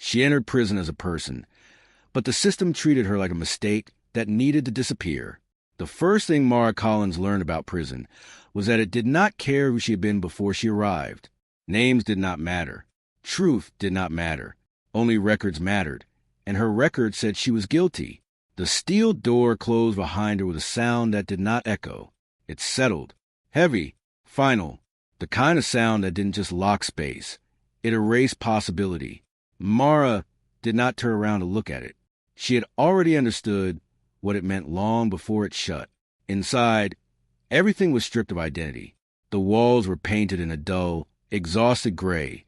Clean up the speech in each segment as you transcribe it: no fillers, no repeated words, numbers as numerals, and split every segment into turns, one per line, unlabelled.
She entered prison as a person, but the system treated her like a mistake that needed to disappear. The first thing Mara Collins learned about prison was that it did not care who she had been before she arrived. Names did not matter. Truth did not matter. Only records mattered, and her record said she was guilty. The steel door closed behind her with a sound that did not echo. It settled, heavy, final, the kind of sound that didn't just lock space. It erased possibility. Mara did not turn around to look at it. She had already understood what it meant long before it shut. Inside, everything was stripped of identity. The walls were painted in a dull, exhausted gray,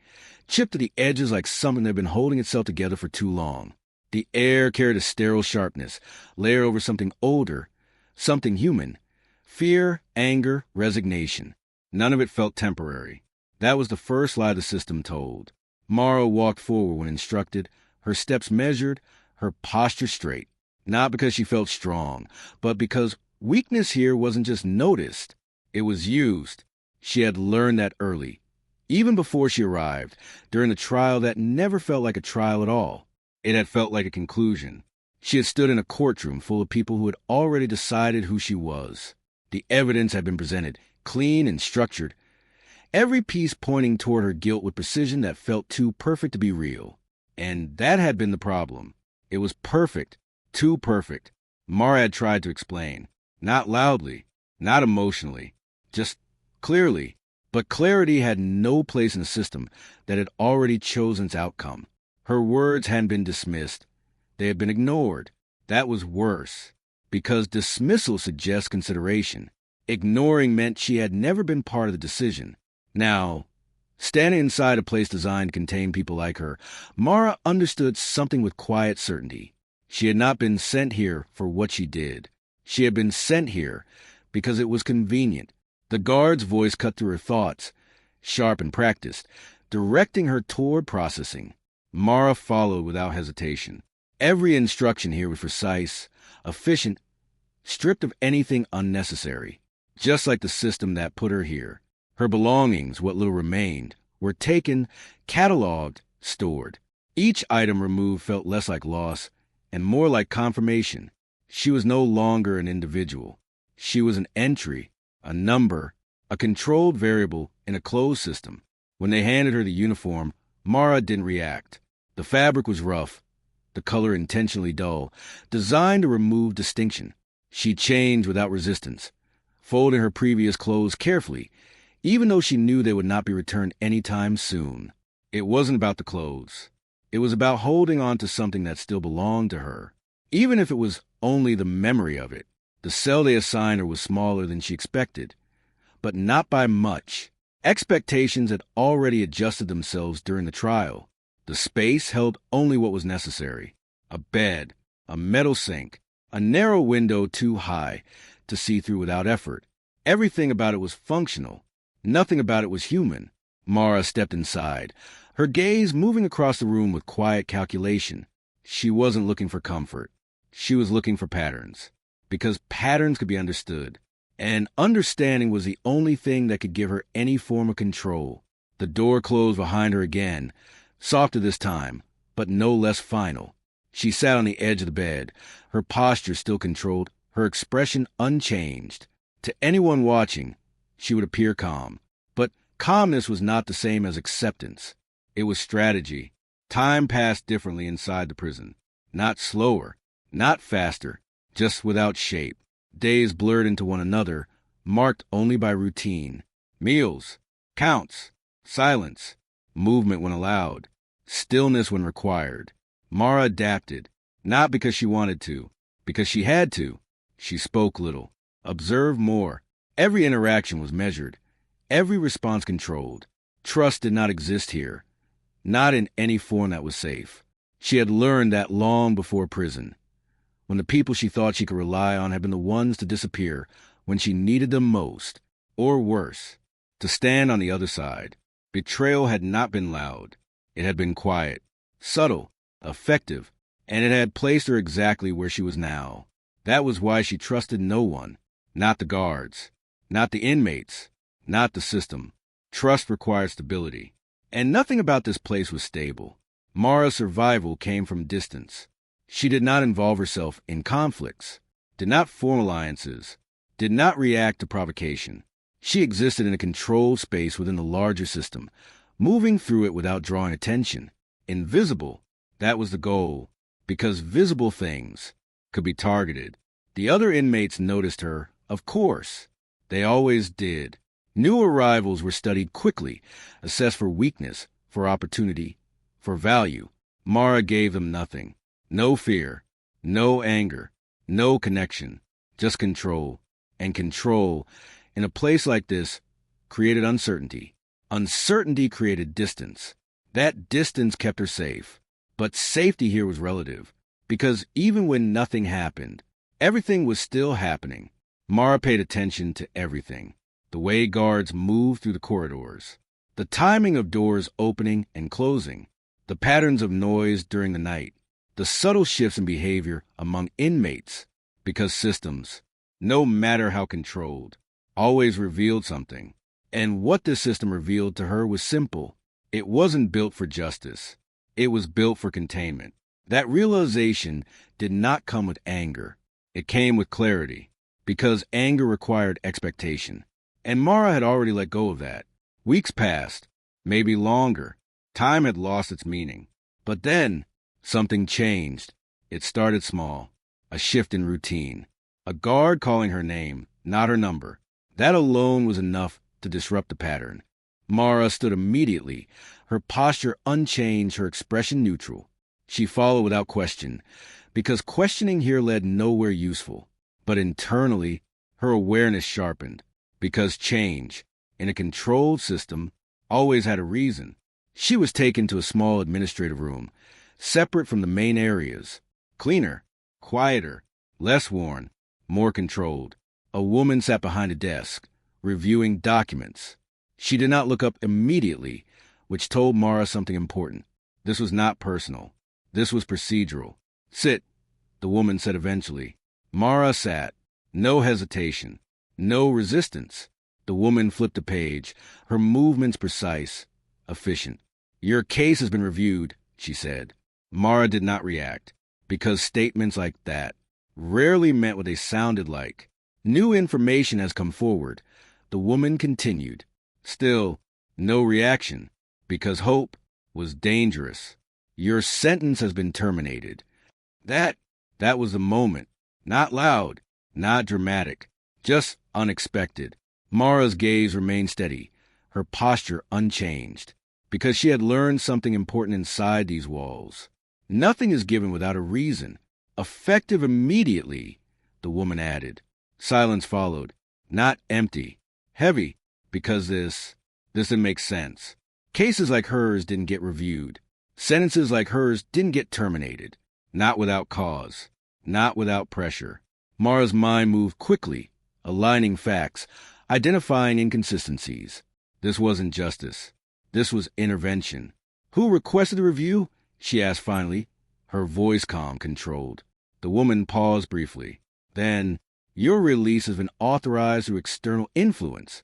chipped to the edges like something that had been holding itself together for too long. The air carried a sterile sharpness, layered over something older, something human. Fear, anger, resignation. None of it felt temporary. That was the first lie the system told. Mara walked forward when instructed, her steps measured, her posture straight. Not because she felt strong, but because weakness here wasn't just noticed, it was used. She had learned that early, even before she arrived, during a trial that never felt like a trial at all. It had felt like a conclusion. She had stood in a courtroom full of people who had already decided who she was. The evidence had been presented, clean and structured, every piece pointing toward her guilt with precision that felt too perfect to be real. And that had been the problem. It was perfect, too perfect. Mara had tried to explain, not loudly, not emotionally, just clearly. But clarity had no place in a system that had already chosen its outcome. Her words hadn't been dismissed. They had been ignored. That was worse, because dismissal suggests consideration. Ignoring meant she had never been part of the decision. Now, standing inside a place designed to contain people like her, Mara understood something with quiet certainty. She had not been sent here for what she did. She had been sent here because it was convenient. The guard's voice cut through her thoughts, sharp and practiced, directing her toward processing. Mara followed without hesitation. Every instruction here was precise, efficient, stripped of anything unnecessary. Just like the system that put her here. Her belongings, what little remained, were taken, cataloged, stored. Each item removed felt less like loss and more like confirmation. She was no longer an individual. She was an entry, a number, a controlled variable in a closed system. When they handed her the uniform, Mara didn't react. The fabric was rough, the color intentionally dull, designed to remove distinction. She changed without resistance, folding her previous clothes carefully, even though she knew they would not be returned anytime soon. It wasn't about the clothes. It was about holding on to something that still belonged to her, even if it was only the memory of it. The cell they assigned her was smaller than she expected, but not by much. Expectations had already adjusted themselves during the trial. The space held only what was necessary. A bed, a metal sink, a narrow window too high to see through without effort. Everything about it was functional. Nothing about it was human. Mara stepped inside, her gaze moving across the room with quiet calculation. She wasn't looking for comfort. She was looking for patterns. Because patterns could be understood. And understanding was the only thing that could give her any form of control. The door closed behind her again, softer this time, but no less final. She sat on the edge of the bed, her posture still controlled, her expression unchanged. To anyone watching, she would appear calm. But calmness was not the same as acceptance. It was strategy. Time passed differently inside the prison. Not slower, not faster, just without shape. Days blurred into one another, marked only by routine. Meals, counts, silence, movement when allowed, stillness when required. Mara adapted, not because she wanted to, because she had to. She spoke little, observed more. Every interaction was measured, every response controlled. Trust did not exist here, not in any form that was safe. She had learned that long before prison, when the people she thought she could rely on had been the ones to disappear when she needed them most, or worse, to stand on the other side. Betrayal had not been loud. It had been quiet, subtle, effective, and it had placed her exactly where she was now. That was why she trusted no one, not the guards, not the inmates, not the system. Trust required stability, and nothing about this place was stable. Mara's survival came from distance. She did not involve herself in conflicts, did not form alliances, did not react to provocation. She existed in a controlled space within the larger system, moving through it without drawing attention. Invisible, that was the goal, because visible things could be targeted. The other inmates noticed her, of course. They always did. New arrivals were studied quickly, assessed for weakness, for opportunity, for value. Mara gave them nothing. No fear, no anger, no connection, just control. And control, in a place like this, created uncertainty. Uncertainty created distance. That distance kept her safe. But safety here was relative, because even when nothing happened, everything was still happening. Mara paid attention to everything. The way guards moved through the corridors, the timing of doors opening and closing, the patterns of noise during the night, the subtle shifts in behavior among inmates, because systems, no matter how controlled, always revealed something. And what this system revealed to her was simple. It wasn't built for justice. It was built for containment. That realization did not come with anger. It came with clarity, because anger required expectation. And Mara had already let go of that. Weeks passed, maybe longer. Time had lost its meaning. But then, something changed. It started small. A shift in routine. A guard calling her name, not her number. That alone was enough to disrupt the pattern. Mara stood immediately, her posture unchanged, her expression neutral. She followed without question, because questioning here led nowhere useful. But internally, her awareness sharpened, because change, in a controlled system, always had a reason. She was taken to a small administrative room, separate from the main areas. Cleaner, quieter, less worn, more controlled. A woman sat behind a desk, reviewing documents. She did not look up immediately, which told Mara something important. This was not personal. This was procedural. Sit, the woman said eventually. Mara sat. No hesitation. No resistance. The woman flipped a page, her movements precise, efficient. Your case has been reviewed, she said. Mara did not react, because statements like that rarely meant what they sounded like. New information has come forward. The woman continued. Still, no reaction, because hope was dangerous. Your sentence has been terminated. That was the moment. Not loud, not dramatic, just unexpected. Mara's gaze remained steady, her posture unchanged, because she had learned something important inside these walls. Nothing is given without a reason. Effective immediately, the woman added. Silence followed. Not empty. Heavy, because this didn't make sense. Cases like hers didn't get reviewed. Sentences like hers didn't get terminated. Not without cause. Not without pressure. Mara's mind moved quickly, aligning facts, identifying inconsistencies. This wasn't justice. This was intervention. Who requested the review? She asked finally, her voice calm, controlled. The woman paused briefly. Then, your release has been authorized through external influence.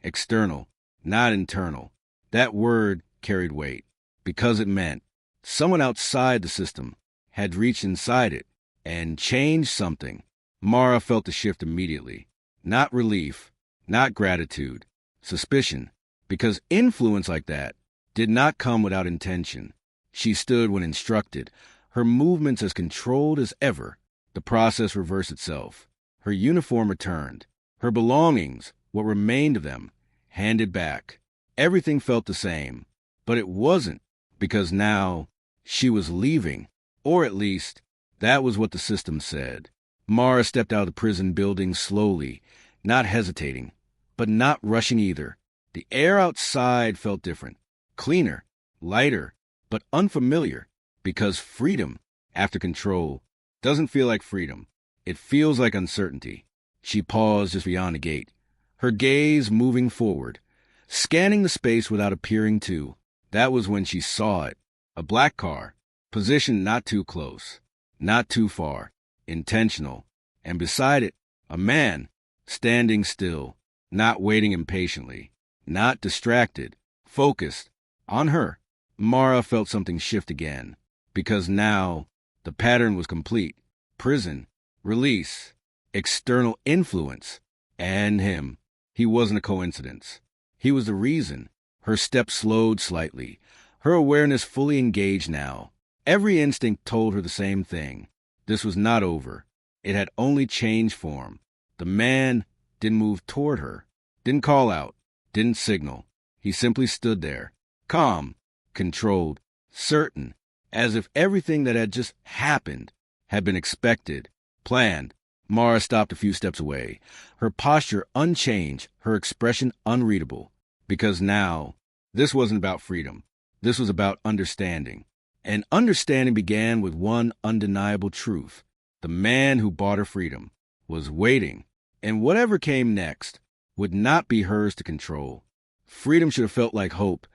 External, not internal. That word carried weight, because it meant someone outside the system had reached inside it and changed something. Mara felt the shift immediately. Not relief, not gratitude, suspicion, because influence like that did not come without intention. She stood when instructed, her movements as controlled as ever. The process reversed itself. Her uniform returned. Her belongings, what remained of them, handed back. Everything felt the same. But it wasn't, because now she was leaving. Or at least, that was what the system said. Mara stepped out of the prison building slowly, not hesitating, but not rushing either. The air outside felt different. Cleaner, lighter, but unfamiliar. Because freedom, after control, doesn't feel like freedom. It feels like uncertainty. She paused just beyond the gate, her gaze moving forward, scanning the space without appearing to. That was when she saw it. A black car, positioned not too close, not too far, intentional. And beside it, a man, standing still, not waiting impatiently, not distracted, focused, on her. Mara felt something shift again, because now the pattern was complete. Prison, release, external influence, and him. He wasn't a coincidence. He was the reason. Her steps slowed slightly, her awareness fully engaged now. Every instinct told her the same thing. This was not over. It had only changed form. The man didn't move toward her, didn't call out, didn't signal. He simply stood there, calm, controlled, certain, as if everything that had just happened had been expected, planned. Mara stopped a few steps away, her posture unchanged, her expression unreadable. Because now, this wasn't about freedom. This was about understanding. And understanding began with one undeniable truth. The man who bought her freedom was waiting, and whatever came next would not be hers to control. Freedom should have felt like hope,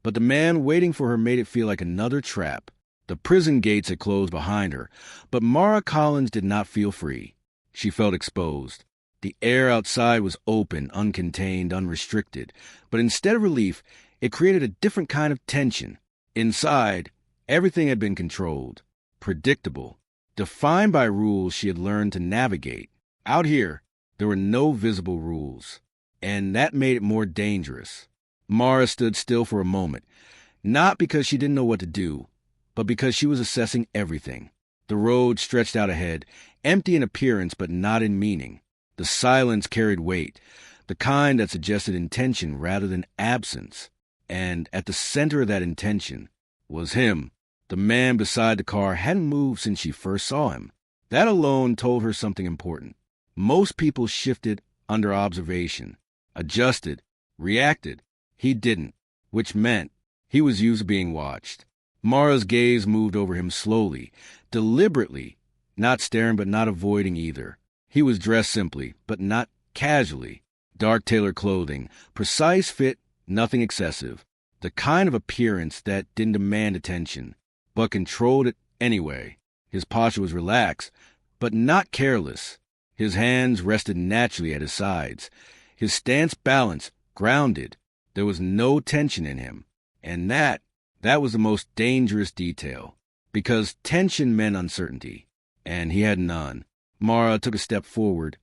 but the man waiting for her made it feel like another trap. The prison gates had closed behind her, but Mara Collins did not feel free. She felt exposed. The air outside was open, uncontained, unrestricted, but instead of relief, it created a different kind of tension. Inside, everything had been controlled, predictable, defined by rules she had learned to navigate. Out here, there were no visible rules, and that made it more dangerous. Mara stood still for a moment, not because she didn't know what to do, but because she was assessing everything. The road stretched out ahead, empty in appearance but not in meaning. The silence carried weight, the kind that suggested intention rather than absence. And at the center of that intention was him. The man beside the car hadn't moved since she first saw him. That alone told her something important. Most people shifted under observation, adjusted, reacted. He didn't, which meant he was used to being watched. Mara's gaze moved over him slowly, deliberately, not staring but not avoiding either. He was dressed simply, but not casually. Dark tailored clothing, precise fit, nothing excessive. The kind of appearance that didn't demand attention, but controlled it anyway. His posture was relaxed, but not careless. His hands rested naturally at his sides. His stance balanced, grounded. There was no tension in him. And that was the most dangerous detail, because tension meant uncertainty, and he had none. Mara took a step forward,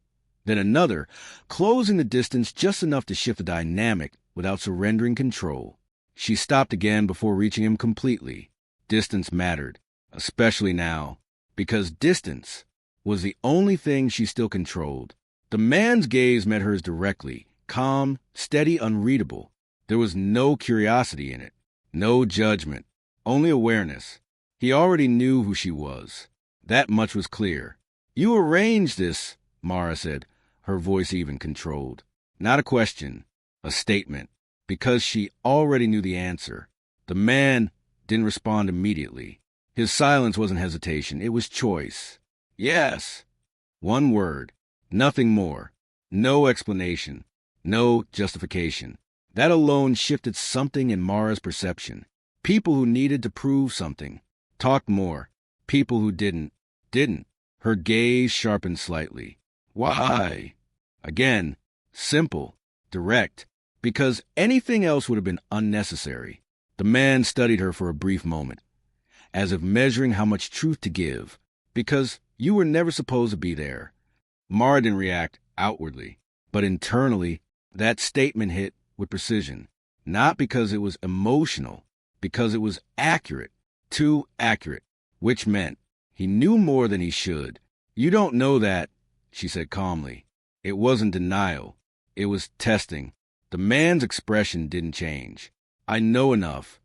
then another, closing the distance just enough to shift the dynamic without surrendering control. She stopped again before reaching him completely. Distance mattered, especially now, because distance was the only thing she still controlled. The man's gaze met hers directly, calm, steady, unreadable. There was no curiosity in it, no judgment, only awareness. He already knew who she was. That much was clear. "You arranged this," Mara said, her voice even controlled. Not a question, a statement, because she already knew the answer. The man didn't respond immediately. His silence wasn't hesitation, it was choice. Yes. One word, nothing more. No explanation, no justification. That alone shifted something in Mara's perception. People who needed to prove something talked more. People who didn't. Her gaze sharpened slightly. Why? Again, simple, direct, because anything else would have been unnecessary. The man studied her for a brief moment, as if measuring how much truth to give, because you were never supposed to be there. Mara didn't react outwardly, but internally, that statement hit with precision, not because it was emotional, because it was accurate, too accurate, which meant he knew more than he should. "You don't know that," she said calmly. It wasn't denial. It was testing. The man's expression didn't change. "I know enough."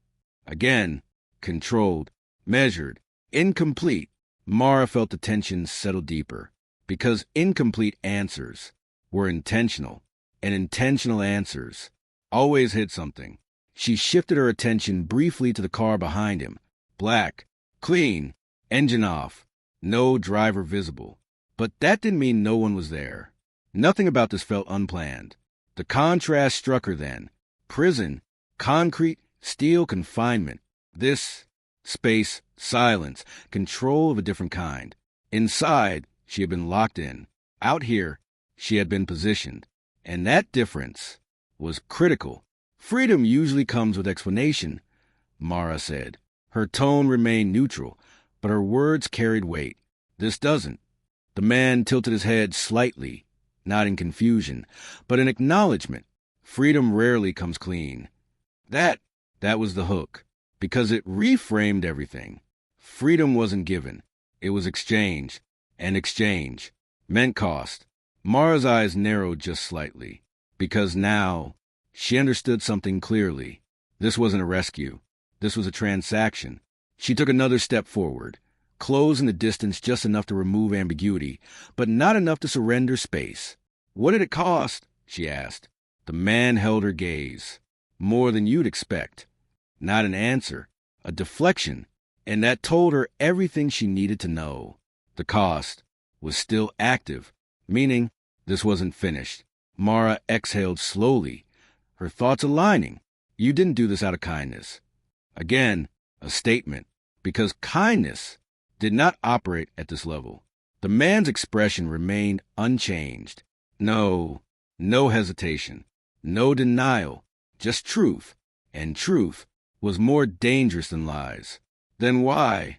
Again, controlled, measured, incomplete. Mara felt the tension settle deeper, because incomplete answers were intentional, and intentional answers always hit something. She shifted her attention briefly to the car behind him. Black, clean, engine off, no driver visible. But that didn't mean no one was there. Nothing about this felt unplanned. The contrast struck her then. Prison, concrete, steel confinement. This, space, silence, control of a different kind. Inside, she had been locked in. Out here, she had been positioned. And that difference was critical. Freedom usually comes with explanation, Mara said. Her tone remained neutral, but her words carried weight. This doesn't. The man tilted his head slightly, not in confusion, but in acknowledgement. Freedom rarely comes clean. That was the hook, because it reframed everything. Freedom wasn't given. It was exchange, and exchange meant cost. Mara's eyes narrowed just slightly, because now she understood something clearly. This wasn't a rescue. This was a transaction. She took another step forward, closing the distance just enough to remove ambiguity, but not enough to surrender space. What did it cost? She asked. The man held her gaze. More than you'd expect. Not an answer, a deflection, and that told her everything she needed to know. The cost was still active, meaning this wasn't finished. Mara exhaled slowly, her thoughts aligning. You didn't do this out of kindness. Again, a statement, because kindness did not operate at this level. The man's expression remained unchanged. No hesitation, no denial, just truth, and truth was more dangerous than lies. Then why?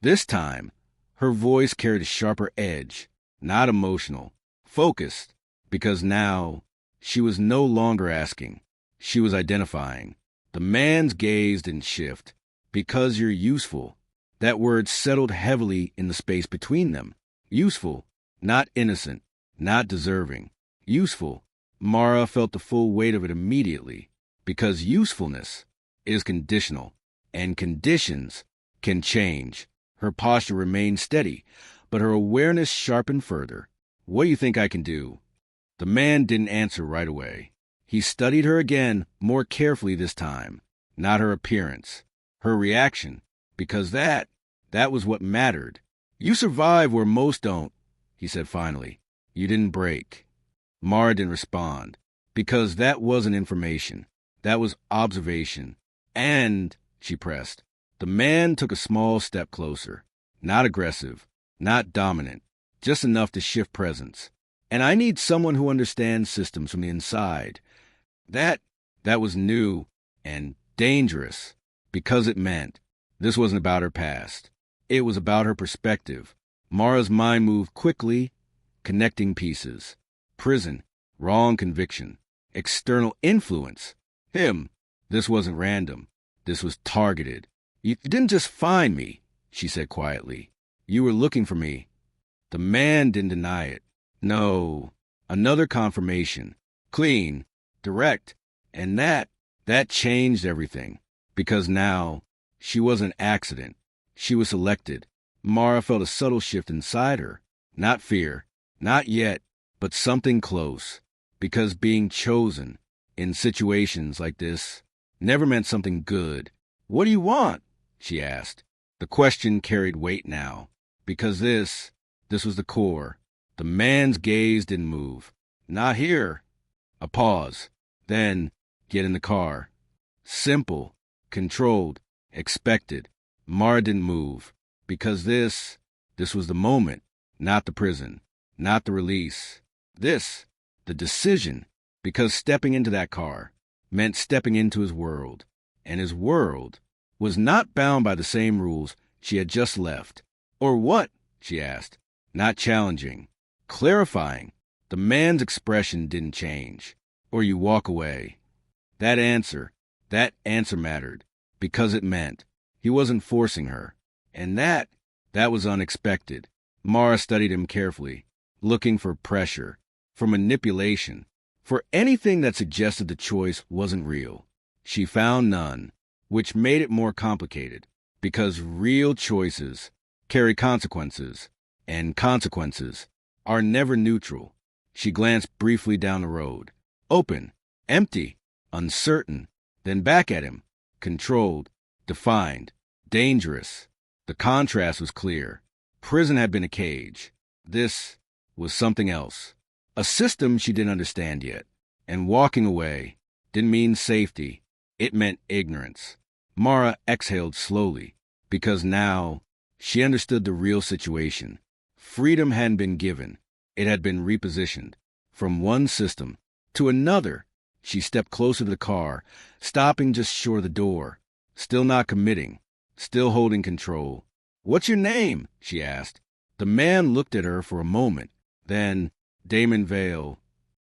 This time, her voice carried a sharper edge, not emotional, focused, because now she was no longer asking. She was identifying. The man's gaze didn't shift. Because you're useful. That word settled heavily in the space between them. Useful, not innocent, not deserving. Useful. Mara felt the full weight of it immediately, because usefulness is conditional, and conditions can change. Her posture remained steady, but her awareness sharpened further. What do you think I can do? The man didn't answer right away. He studied her again, more carefully this time. Not her appearance, her reaction, because that was what mattered. You survive where most don't, he said finally. You didn't break. Mara didn't respond, because that wasn't information. That was observation. And, she pressed, the man took a small step closer. Not aggressive, not dominant, just enough to shift presence. And I need someone who understands systems from the inside. That was new and dangerous, because it meant this wasn't about her past. It was about her perspective. Mara's mind moved quickly, connecting pieces. Prison, wrong conviction, external influence. Him. This wasn't random. This was targeted. You didn't just find me, she said quietly. You were looking for me. The man didn't deny it. No. Another confirmation. Clean, direct, and that changed everything. Because now, she wasn't an accident. She was selected. Mara felt a subtle shift inside her. Not fear. Not yet. But something close. Because being chosen in situations like this never meant something good. What do you want? She asked. The question carried weight now. Because this was the core. The man's gaze didn't move. Not here. A pause. Then, get in the car. Simple, controlled, expected. Mara didn't move. Because this was the moment, not the prison, not the release. The decision. Because stepping into that car meant stepping into his world. And his world was not bound by the same rules she had just left. Or what? She asked. Not challenging. Clarifying. The man's expression didn't change. Or you walk away. That answer mattered. Because it meant he wasn't forcing her. And that was unexpected. Mara studied him carefully, looking for pressure, for manipulation, for anything that suggested the choice wasn't real. She found none, which made it more complicated, because real choices carry consequences, and consequences are never neutral. She glanced briefly down the road. Open, empty, uncertain, then back at him, controlled, defined, dangerous. The contrast was clear. Prison had been a cage. This was something else. A system she didn't understand yet. And walking away didn't mean safety. It meant ignorance. Mara exhaled slowly, because now she understood the real situation. Freedom hadn't been given. It had been repositioned. From one system to another. She stepped closer to the car, stopping just short of the door. still not committing, still holding control. "What's your name?" she asked. The man looked at her for a moment. Then, "Damon Vale."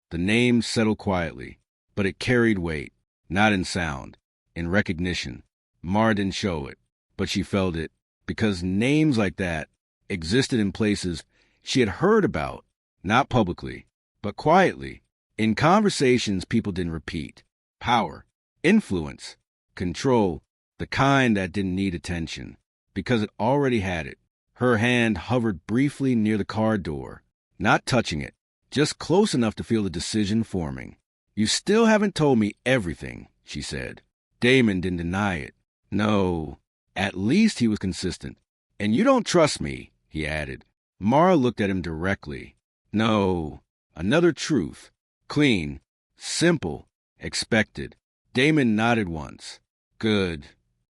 The name settled quietly, but it carried weight, not in sound, in recognition. Mara didn't show it, but she felt it, because names like that existed in places she had heard about, not publicly, but quietly, in conversations people didn't repeat. Power, influence, control, the kind that didn't need attention, because it already had it. Her hand hovered briefly near the car door, not touching it, just close enough to feel the decision forming. "You still haven't told me everything," she said. Damon didn't deny it. No, at least he was consistent. "And you don't trust me," he added. Mara looked at him directly. No, another truth. Clean, simple, expected. Damon nodded once. Good.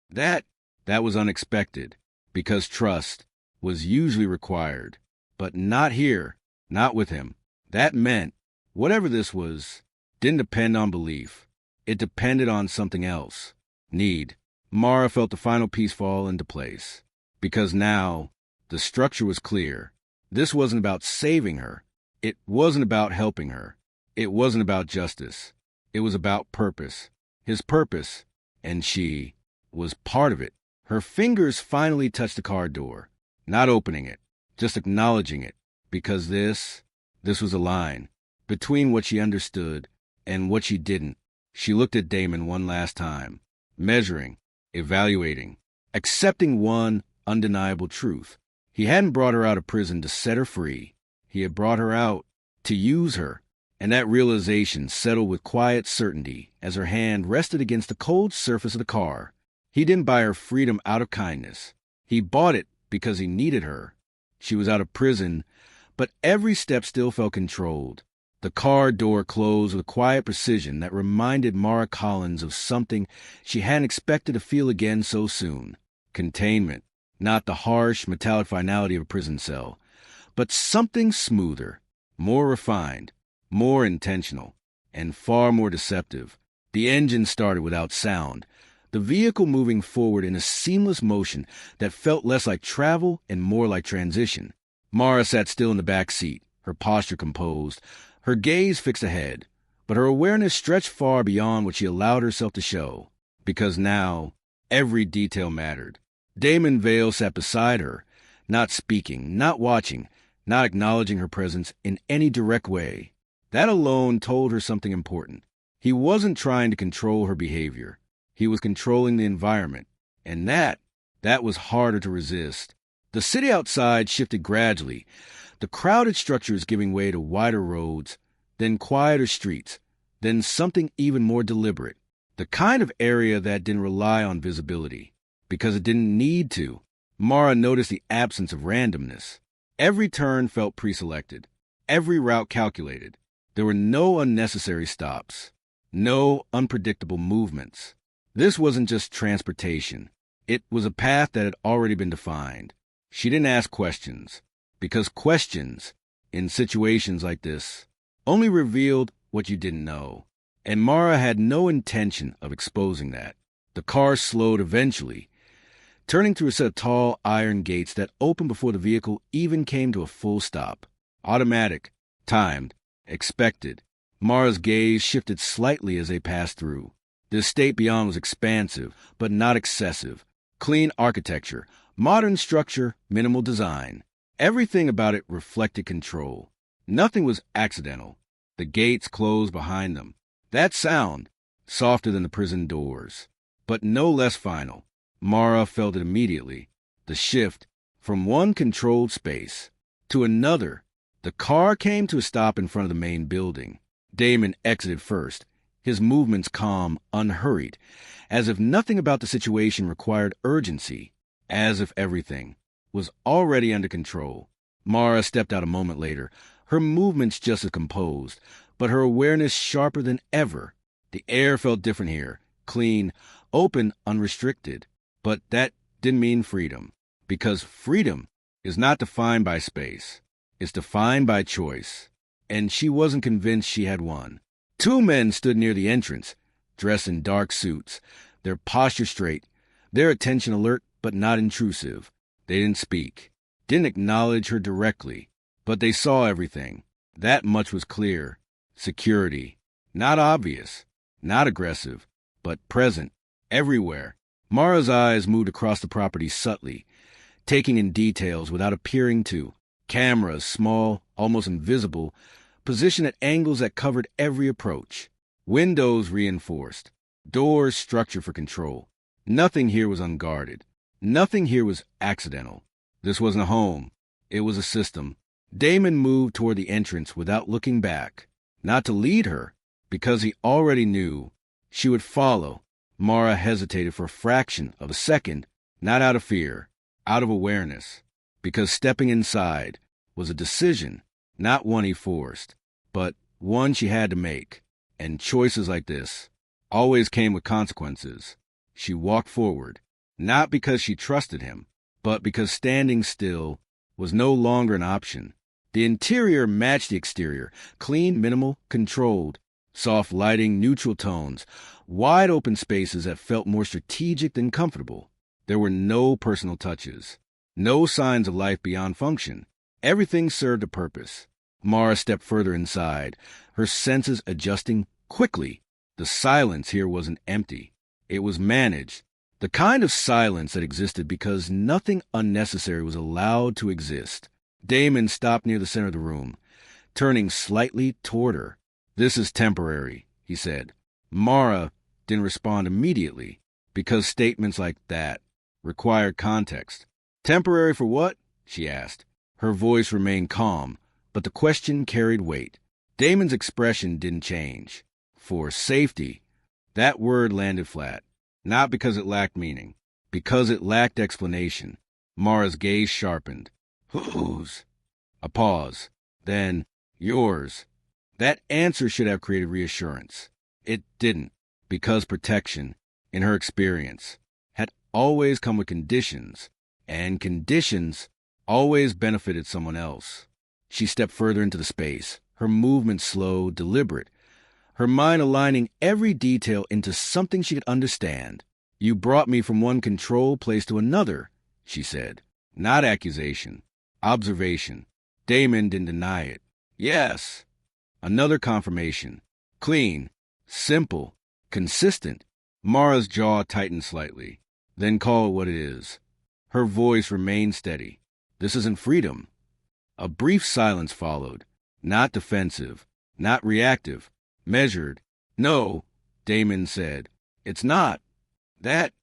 That was unexpected, because trust was usually required. But not here, not with him. That meant, whatever this was, didn't depend on belief. It depended on something else. Need. Mara felt the final piece fall into place. Because now, the structure was clear. This wasn't about saving her. It wasn't about helping her. It wasn't about justice. It was about purpose. His purpose, and she, was part of it. Her fingers finally touched the car door, not opening it, just acknowledging it, because this was a line between what she understood and what she didn't. She looked at Damon one last time, measuring, evaluating, accepting one undeniable truth. He hadn't brought her out of prison to set her free. He had brought her out to use her, and that realization settled with quiet certainty as her hand rested against the cold surface of the car. He didn't buy her freedom out of kindness. He bought it because he needed her. She was out of prison, but every step still felt controlled. The car door closed with a quiet precision that reminded Mara Collins of something she hadn't expected to feel again so soon. Containment, not the harsh, metallic finality of a prison cell, but something smoother, more refined, more intentional, and far more deceptive. The engine started without sound, the vehicle moving forward in a seamless motion that felt less like travel and more like transition. Mara sat still in the back seat, her posture composed, her gaze fixed ahead, but her awareness stretched far beyond what she allowed herself to show, because now every detail mattered. Damon Vale sat beside her, not speaking, not watching, not acknowledging her presence in any direct way. That alone told her something important. He wasn't trying to control her behavior. He was controlling the environment, and that was harder to resist. The city outside shifted gradually, the crowded structures giving way to wider roads, then quieter streets, then something even more deliberate, the kind of area that didn't rely on visibility, because it didn't need to. Mara noticed the absence of randomness. Every turn felt pre-selected, every route calculated. There were no unnecessary stops, no unpredictable movements. This wasn't just transportation. It was a path that had already been defined. She didn't ask questions, because questions, in situations like this, only revealed what you didn't know. And Mara had no intention of exposing that. The car slowed eventually, turning through a set of tall iron gates that opened before the vehicle even came to a full stop. Automatic, timed, expected. Mara's gaze shifted slightly as they passed through. The estate beyond was expansive, but not excessive. Clean architecture, modern structure, minimal design. Everything about it reflected control. Nothing was accidental. The gates closed behind them. That sound, softer than the prison doors, but no less final. Mara felt it immediately. The shift from one controlled space to another. The car came to a stop in front of the main building. Damon exited first, his movements calm, unhurried, as if nothing about the situation required urgency, as if everything was already under control. Mara stepped out a moment later, her movements just as composed, but her awareness sharper than ever. The air felt different here, clean, open, unrestricted. But that didn't mean freedom, because freedom is not defined by space. It's defined by choice. And she wasn't convinced she had one. Two men stood near the entrance, dressed in dark suits, their posture straight, their attention alert but not intrusive. They didn't speak, didn't acknowledge her directly, but they saw everything. That much was clear. Security. Not obvious, not aggressive, but present, everywhere. Mara's eyes moved across the property subtly, taking in details without appearing to. Cameras, small, almost invisible, positioned at angles that covered every approach. Windows reinforced. Doors structured for control. Nothing here was unguarded. Nothing here was accidental. This wasn't a home. It was a system. Damon moved toward the entrance without looking back. Not to lead her, because he already knew she would follow. Mara hesitated for a fraction of a second, not out of fear, out of awareness, because stepping inside was a decision, not one he forced, but one she had to make. And choices like this always came with consequences. She walked forward, not because she trusted him, but because standing still was no longer an option. The interior matched the exterior, clean, minimal, controlled. Soft lighting, neutral tones, wide open spaces that felt more strategic than comfortable. There were no personal touches, no signs of life beyond function. Everything served a purpose. Mara stepped further inside, her senses adjusting quickly. The silence here wasn't empty. It was managed. The kind of silence that existed because nothing unnecessary was allowed to exist. Damon stopped near the center of the room, turning slightly toward her. "This is temporary," he said. Mara didn't respond immediately, because statements like that required context. "Temporary for what?" she asked. Her voice remained calm, but the question carried weight. Damon's expression didn't change. For safety. That word landed flat, not because it lacked meaning, because it lacked explanation. Mara's gaze sharpened. "Whose?" A pause. Then, "Yours." That answer should have created reassurance. It didn't, because protection, in her experience, had always come with conditions, and conditions always benefited someone else. She stepped further into the space, her movement slow, deliberate, her mind aligning every detail into something she could understand. "You brought me from one control place to another," she said. Not accusation, observation. Damon didn't deny it. "Yes." Another confirmation. Clean, simple, consistent. Mara's jaw tightened slightly. "Then call it what it is." Her voice remained steady. "This isn't freedom." A brief silence followed. Not defensive, not reactive, measured. "No," Damon said. "It's not." That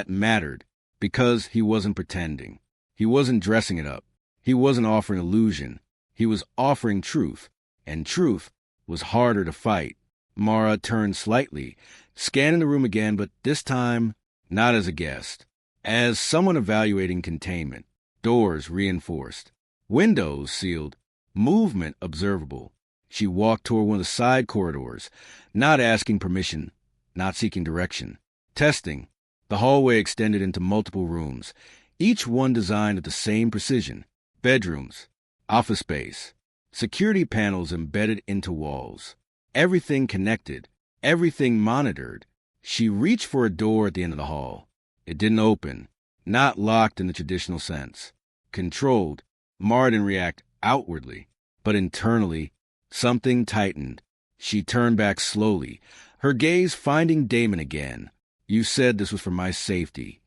mattered, because he wasn't pretending. He wasn't dressing it up. He wasn't offering illusion. He was offering truth. And truth was harder to fight. Mara turned slightly, scanning the room again, but this time not as a guest, as someone evaluating containment. Doors reinforced, windows sealed, movement observable. She walked toward one of the side corridors, not asking permission, not seeking direction. Testing. The hallway extended into multiple rooms, each one designed with the same precision. Bedrooms, office space, security panels embedded into walls. Everything connected, everything monitored. She reached for a door at the end of the hall. It didn't open, not locked in the traditional sense. Controlled. Mara didn't react outwardly, but internally, something tightened. She turned back slowly, her gaze finding Damon again. "You said this was for my safety."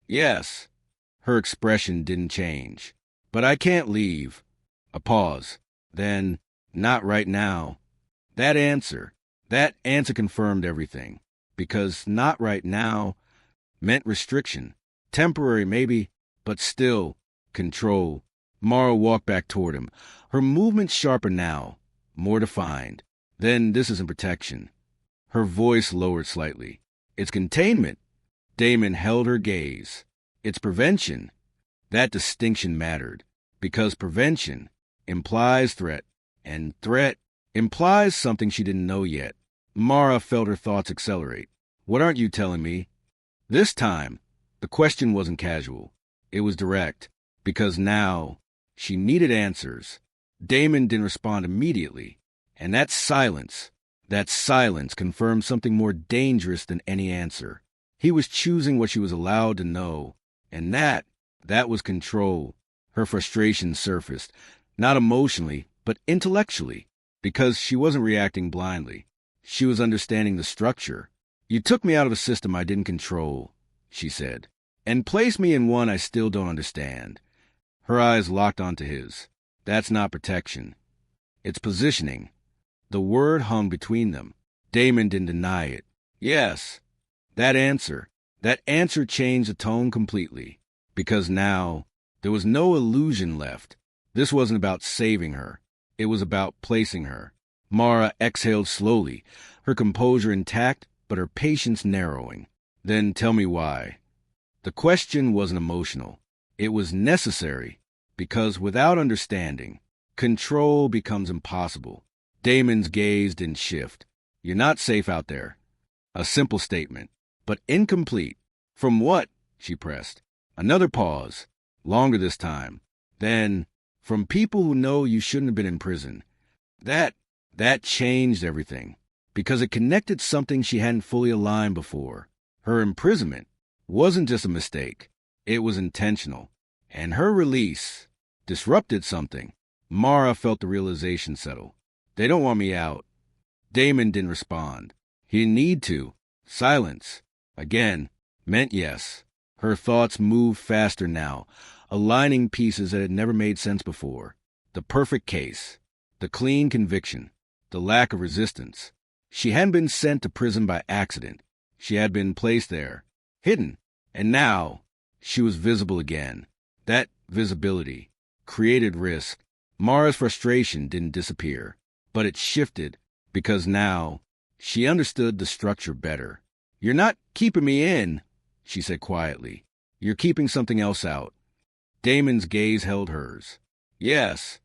"Yes." Her expression didn't change. "But I can't leave." A pause. Then, "Not right now." That answer confirmed everything. Because not right now meant restriction. Temporary, maybe, but still control. Mara walked back toward him, her movement sharper now, more defined. "Then this isn't protection." Her voice lowered slightly. "It's containment." Damon held her gaze. "It's prevention." That distinction mattered, because prevention implies threat, and threat implies something she didn't know yet. Mara felt her thoughts accelerate. "What aren't you telling me?" This time, the question wasn't casual. It was direct, because now she needed answers. Damon didn't respond immediately, and that silence confirmed something more dangerous than any answer. He was choosing what she was allowed to know, and that was control. Her frustration surfaced, not emotionally, but intellectually, because she wasn't reacting blindly. She was understanding the structure. "You took me out of a system I didn't control," she said, "and placed me in one I still don't understand." Her eyes locked onto his. That's not protection. It's positioning. The word hung between them. Damon didn't deny it. Yes. That answer changed the tone completely, because now there was no illusion left. This wasn't about saving her. It was about placing her. Mara exhaled slowly, her composure intact, but her patience narrowing. "Then tell me why." The question wasn't emotional. It was necessary, because without understanding, control becomes impossible. Damon's gaze didn't shift. "You're not safe out there." A simple statement, but incomplete. "From what?" she pressed. Another pause, longer this time. Then, "From people who know you shouldn't have been in prison." That changed everything, because it connected something she hadn't fully aligned before. Her imprisonment wasn't just a mistake. It was intentional. And her release disrupted something. Mara felt the realization settle. "They don't want me out." Damon didn't respond. He didn't need to. Silence, again, meant yes. Her thoughts moved faster now, aligning pieces that had never made sense before. The perfect case, the clean conviction, the lack of resistance. She hadn't been sent to prison by accident. She had been placed there, hidden, and now she was visible again. That visibility created risk. Mara's frustration didn't disappear, but it shifted, because now she understood the structure better. "You're not keeping me in," she said quietly. "You're keeping something else out." Damon's gaze held hers. Yes,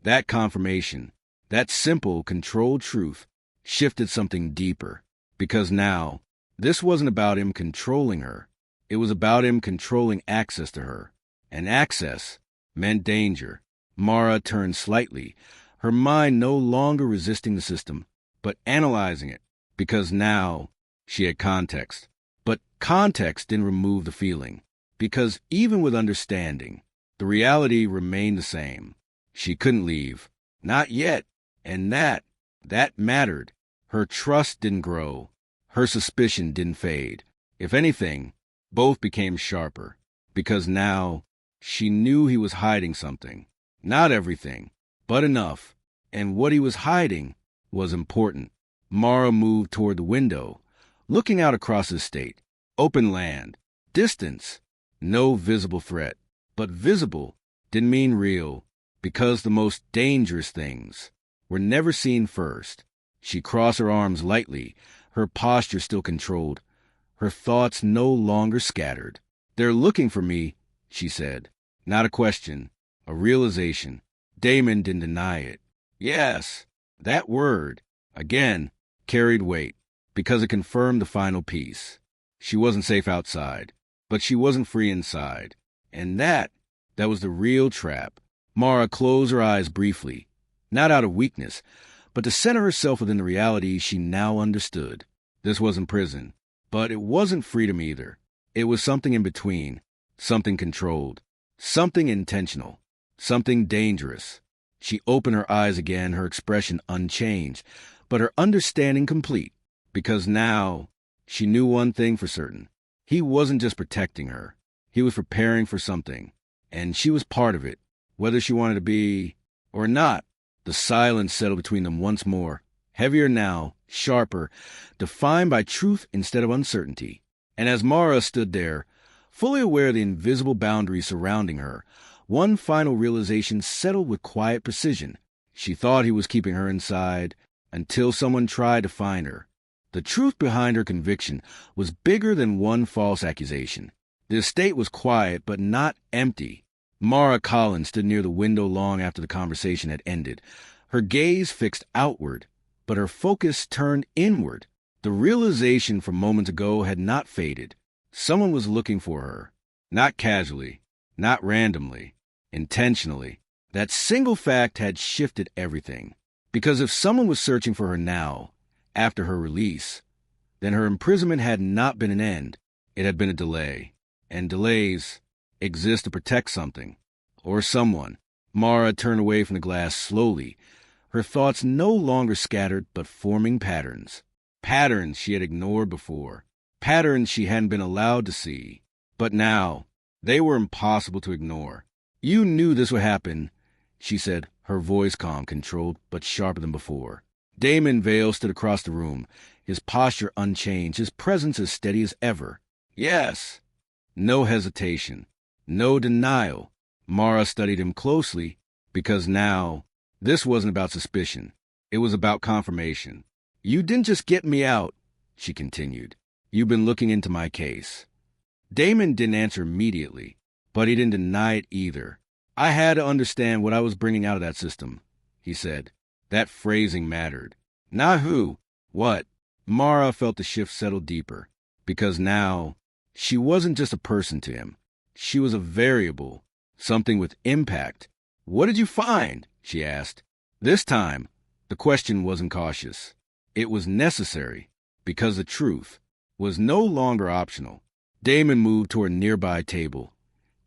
that confirmation, that simple, controlled truth, shifted something deeper, because now this wasn't about him controlling her. It was about him controlling access to her. And access meant danger. Mara turned slightly, her mind no longer resisting the system, but analyzing it, because now she had context. But context didn't remove the feeling, because even with understanding, the reality remained the same. She couldn't leave. Not yet. And that mattered. Her trust didn't grow. Her suspicion didn't fade. If anything, both became sharper, because now she knew he was hiding something. Not everything, but enough. And what he was hiding was important. Mara moved toward the window, looking out across the estate. Open land, distance, no visible threat. But visible didn't mean real, because the most dangerous things were never seen first. She crossed her arms lightly, her posture still controlled, her thoughts no longer scattered. "They're looking for me," she said. Not a question, a realization. Damon didn't deny it. Yes, that word, again, carried weight, because it confirmed the final piece. She wasn't safe outside, but she wasn't free inside. And that was the real trap. Mara closed her eyes briefly, not out of weakness, but to center herself within the reality she now understood. This wasn't prison, but it wasn't freedom either. It was something in between, something controlled, something intentional, something dangerous. She opened her eyes again, her expression unchanged, but her understanding complete, because now she knew one thing for certain. He wasn't just protecting her. He was preparing for something, and she was part of it, whether she wanted to be or not. The silence settled between them once more, heavier now, sharper, defined by truth instead of uncertainty. And as Mara stood there, fully aware of the invisible boundaries surrounding her, one final realization settled with quiet precision. She thought he was keeping her inside until someone tried to find her. The truth behind her conviction was bigger than one false accusation. The estate was quiet, but not empty. Mara Collins stood near the window long after the conversation had ended, her gaze fixed outward, but her focus turned inward. The realization from moments ago had not faded. Someone was looking for her, not casually, not randomly, intentionally. That single fact had shifted everything, because if someone was searching for her now, after her release, then her imprisonment had not been an end. It had been a delay. And delays exist to protect something. Or someone. Mara turned away from the glass slowly, her thoughts no longer scattered but forming patterns. Patterns she had ignored before. Patterns she hadn't been allowed to see. But now, they were impossible to ignore. You knew this would happen, she said, her voice calm, controlled, but sharper than before. Damon Vale stood across the room, his posture unchanged, his presence as steady as ever. Yes. No hesitation. No denial. Mara studied him closely, because now, this wasn't about suspicion. It was about confirmation. You didn't just get me out, she continued. You've been looking into my case. Damon didn't answer immediately, but he didn't deny it either. I had to understand what I was bringing out of that system, he said. That phrasing mattered. Not who, what. Mara felt the shift settle deeper, because now she wasn't just a person to him. She was a variable, something with impact. What did you find? She asked. This time, the question wasn't cautious. It was necessary, because the truth was no longer optional. Damon moved toward a nearby table,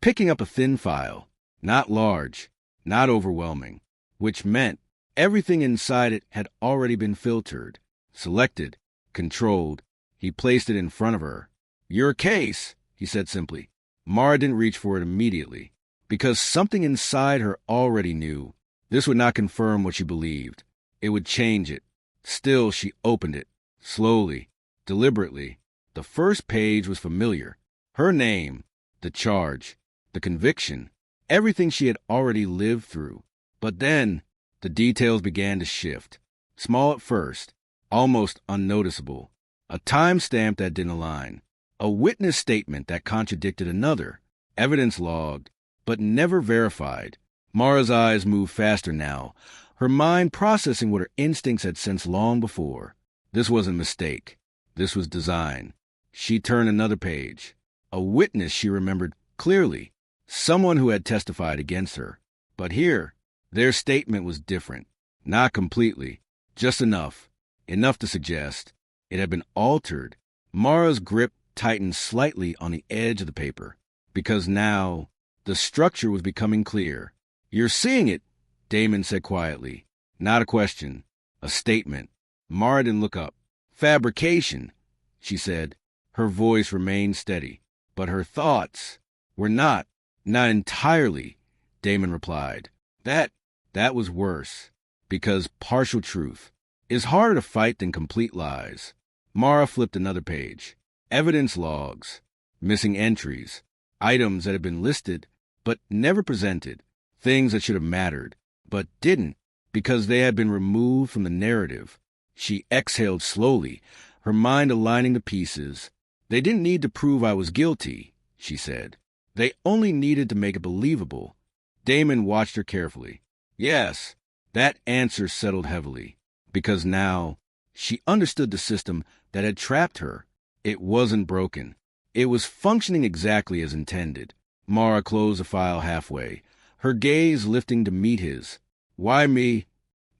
picking up a thin file, not large, not overwhelming, which meant everything inside it had already been filtered, selected, controlled. He placed it in front of her. Your case, he said simply. Mara didn't reach for it immediately, because something inside her already knew. This would not confirm what she believed. It would change it. Still, she opened it, slowly, deliberately. The first page was familiar. Her name, the charge, the conviction, everything she had already lived through. But then, the details began to shift. Small at first, almost unnoticeable. A timestamp that didn't align. A witness statement that contradicted another. Evidence logged, but never verified. Mara's eyes moved faster now, her mind processing what her instincts had sensed long before. This wasn't a mistake. This was design. She turned another page. A witness she remembered clearly. Someone who had testified against her. But here, their statement was different. Not completely. Just enough. Enough to suggest it had been altered. Mara's grip tightened slightly on the edge of the paper, because now the structure was becoming clear. You're seeing it, Damon said quietly. Not a question. A statement. Mara didn't look up. Fabrication, she said. Her voice remained steady. But her thoughts were not entirely, Damon replied. That was worse, because partial truth is harder to fight than complete lies. Mara flipped another page. Evidence logs, missing entries, items that had been listed but never presented, things that should have mattered, but didn't because they had been removed from the narrative. She exhaled slowly, her mind aligning the pieces. They didn't need to prove I was guilty, she said. They only needed to make it believable. Damon watched her carefully. Yes, that answer settled heavily, because now she understood the system that had trapped her. It wasn't broken. It was functioning exactly as intended. Mara closed the file halfway, her gaze lifting to meet his. Why me?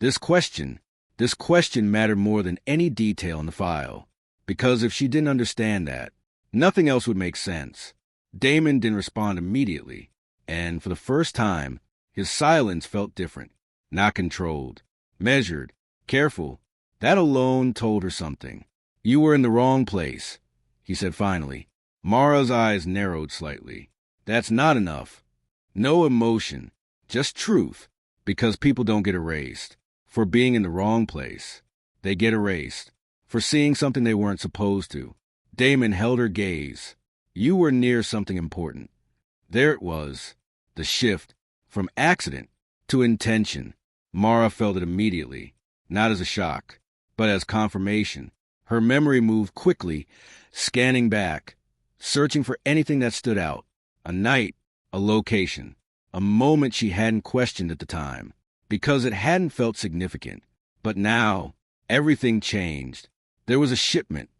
This question mattered more than any detail in the file, because if she didn't understand that, nothing else would make sense. Damon didn't respond immediately, and for the first time, his silence felt different, not controlled, measured, careful. That alone told her something. You were in the wrong place, he said finally. Mara's eyes narrowed slightly. That's not enough. No emotion, just truth, because people don't get erased for being in the wrong place. They get erased for seeing something they weren't supposed to. Damon held her gaze. You were near something important. There it was, the shift from accident to intention. Mara felt it immediately, not as a shock, but as confirmation. Her memory moved quickly, scanning back, searching for anything that stood out. A night, a location, a moment she hadn't questioned at the time, because it hadn't felt significant. But now, everything changed. There was a shipment,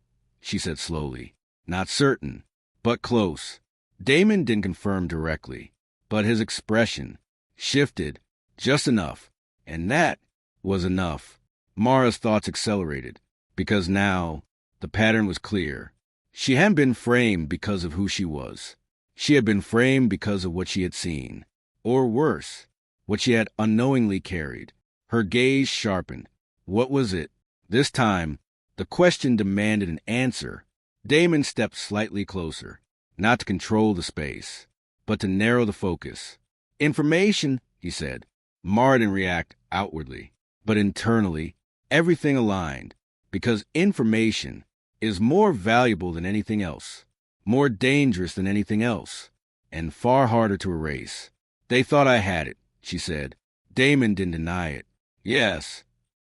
she said slowly. Not certain, but close. Damon didn't confirm directly, but his expression shifted just enough, and that was enough. Mara's thoughts accelerated, because now the pattern was clear. She hadn't been framed because of who she was. She had been framed because of what she had seen. Or worse, what she had unknowingly carried. Her gaze sharpened. What was it? This time, the question demanded an answer. Damon stepped slightly closer, not to control the space, but to narrow the focus. Information, he said. Mara didn't react outwardly, but internally, everything aligned, because information is more valuable than anything else, more dangerous than anything else, and far harder to erase. They thought I had it, she said. Damon didn't deny it. Yes.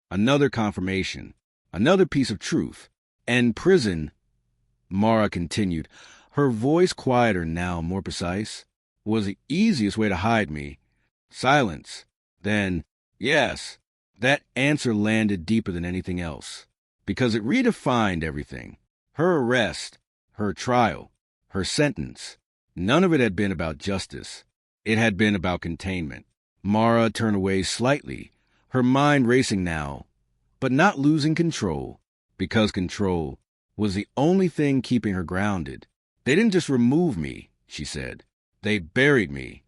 Another confirmation, another piece of truth. And prison, Mara continued, her voice quieter now, more precise, was the easiest way to hide me. Silence. Then, yes. That answer landed deeper than anything else, because it redefined everything. Her arrest, her trial, her sentence. None of it had been about justice. It had been about containment. Mara turned away slightly, her mind racing now, but not losing control, because control was the only thing keeping her grounded. They didn't just remove me, she said. They buried me.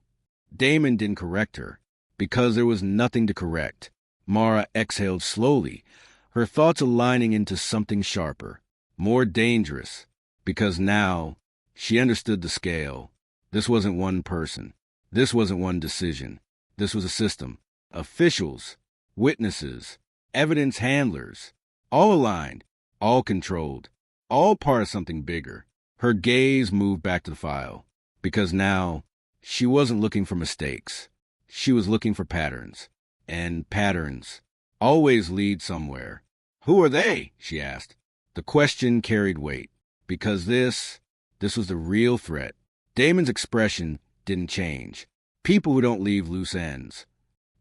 Damon didn't correct her, because there was nothing to correct. Mara exhaled slowly, her thoughts aligning into something sharper, more dangerous, because now she understood the scale. This wasn't one person. This wasn't one decision. This was a system. Officials, witnesses, evidence handlers, all aligned, all controlled, all part of something bigger. Her gaze moved back to the file, because now she wasn't looking for mistakes. She was looking for patterns, and patterns always lead somewhere. Who are they? She asked. The question carried weight, because this was the real threat. Damon's expression didn't change. People who don't leave loose ends.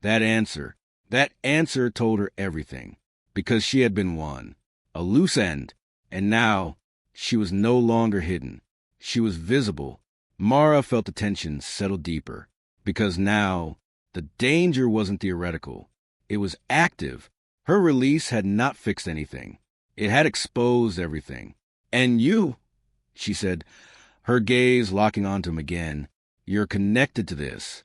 That answer told her everything, because she had been one, a loose end, and now she was no longer hidden. She was visible. Mara felt the tension settle deeper, because now the danger wasn't theoretical. It was active. Her release had not fixed anything. It had exposed everything. And you, she said, her gaze locking onto him again, you're connected to this.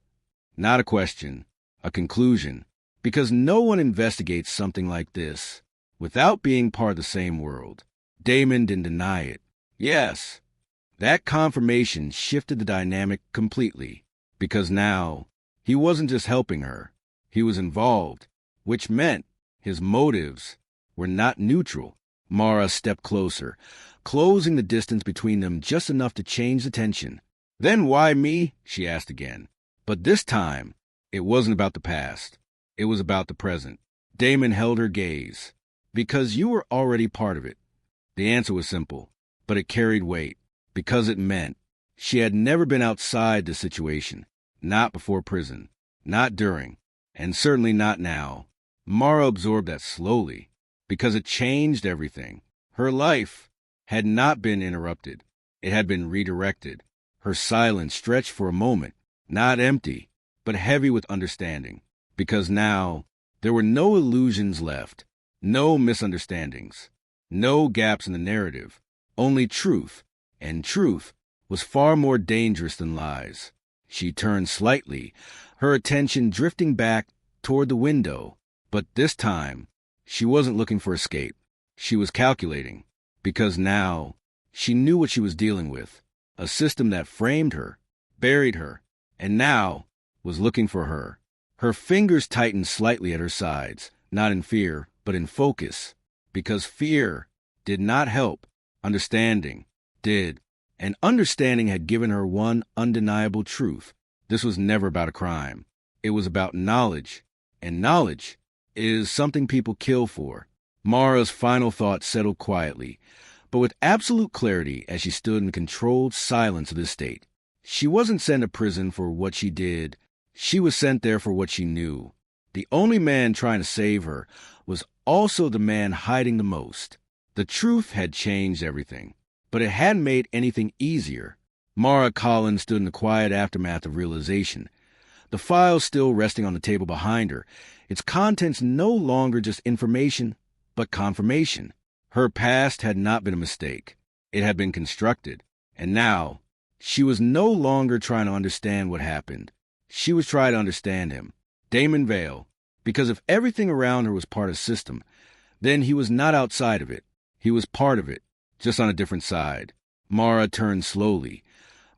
Not a question, a conclusion, because no one investigates something like this without being part of the same world. Damon didn't deny it. Yes, that confirmation shifted the dynamic completely, because now he wasn't just helping her, he was involved, which meant his motives were not neutral. Mara stepped closer, closing the distance between them just enough to change the tension. Then why me? She asked again. But this time, it wasn't about the past. It was about the present. Damon held her gaze. Because you were already part of it. The answer was simple, but it carried weight, because it meant she had never been outside the situation, not before prison, not during, and certainly not now. Mara absorbed that slowly, because it changed everything. Her life had not been interrupted. It had been redirected. Her silence stretched for a moment, not empty, but heavy with understanding, because now there were no illusions left, no misunderstandings, no gaps in the narrative, only truth, and truth was far more dangerous than lies. She turned slightly, her attention drifting back toward the window, but this time she wasn't looking for escape. She was calculating, because now she knew what she was dealing with, a system that framed her, buried her, and now was looking for her. Her fingers tightened slightly at her sides, not in fear, but in focus, because fear did not help. Understanding did, and understanding had given her one undeniable truth. This was never about a crime. It was about knowledge, and knowledge is something people kill for. Mara's final thought settled quietly, but with absolute clarity as she stood in the controlled silence of this state. She wasn't sent to prison for what she did. She was sent there for what she knew. The only man trying to save her was also the man hiding the most. The truth had changed everything, but it hadn't made anything easier. Mara Collins stood in the quiet aftermath of realization, the file still resting on the table behind her, its contents no longer just information, but confirmation. Her past had not been a mistake. It had been constructed. And now, she was no longer trying to understand what happened. She was trying to understand him, Damon Vale, because if everything around her was part of the system, then he was not outside of it. He was part of it, just on a different side. Mara turned slowly,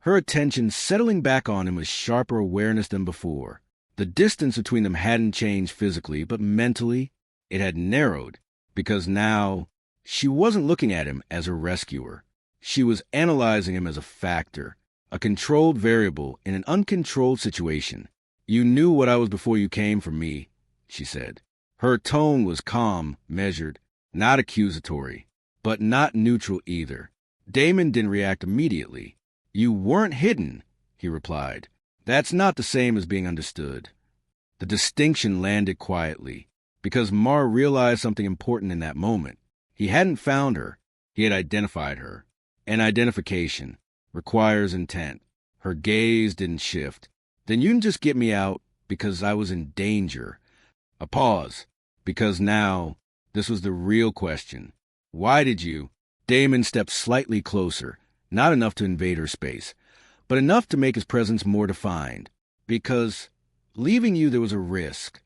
her attention settling back on him with sharper awareness than before. The distance between them hadn't changed physically, but mentally, it had narrowed, because now she wasn't looking at him as a rescuer. She was analyzing him as a factor, a controlled variable in an uncontrolled situation. "You knew what I was before you came for me," she said. Her tone was calm, measured, not accusatory, but not neutral either. Damon didn't react immediately. "You weren't hidden," he replied. "That's not the same as being understood." The distinction landed quietly, because Mara realized something important in that moment. He hadn't found her, he had identified her. And identification requires intent. Her gaze didn't shift. "Then you can just get me out because I was in danger." A pause, because now this was the real question. "Why did you?" Damon stepped slightly closer, not enough to invade her space, but enough to make his presence more defined. "Because leaving you there was a risk."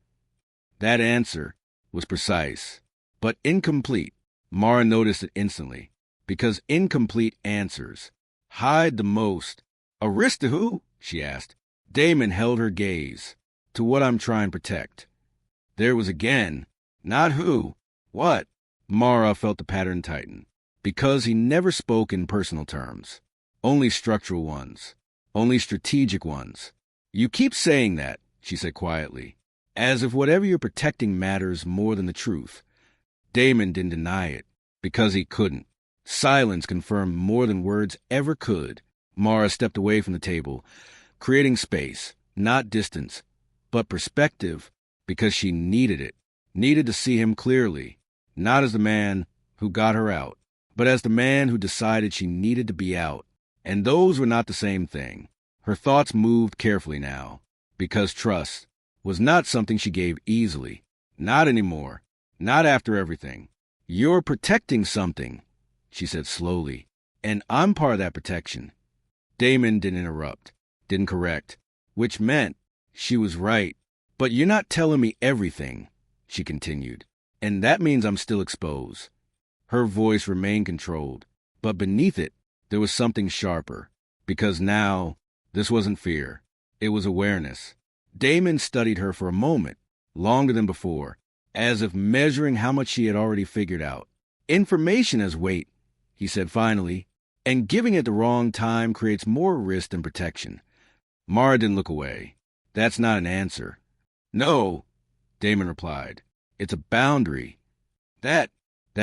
That answer was precise, but incomplete. Mara noticed it instantly, because incomplete answers hide the most. "A risk to who?" she asked. Damon held her gaze. "To what I'm trying to protect." There was again, not who, what. Mara felt the pattern tighten, because he never spoke in personal terms, only structural ones, only strategic ones. "You keep saying that," she said quietly, "as if whatever you're protecting matters more than the truth." Damon didn't deny it, because he couldn't. Silence confirmed more than words ever could. Mara stepped away from the table, creating space, not distance, but perspective, because she needed it, needed to see him clearly, not as the man who got her out, but as the man who decided she needed to be out. And those were not the same thing. Her thoughts moved carefully now, because trust was not something she gave easily. Not anymore. Not after everything. "You're protecting something," she said slowly, "and I'm part of that protection." Damon didn't interrupt, didn't correct, which meant she was right. "But you're not telling me everything," she continued, "and that means I'm still exposed." Her voice remained controlled, but beneath it, there was something sharper, because now this wasn't fear. It was awareness. Damon studied her for a moment, longer than before, as if measuring how much she had already figured out. "Information has weight," he said finally, "and giving it the wrong time creates more risk than protection." Mara didn't look away. "That's not an answer." "No," Damon replied. "It's a boundary." That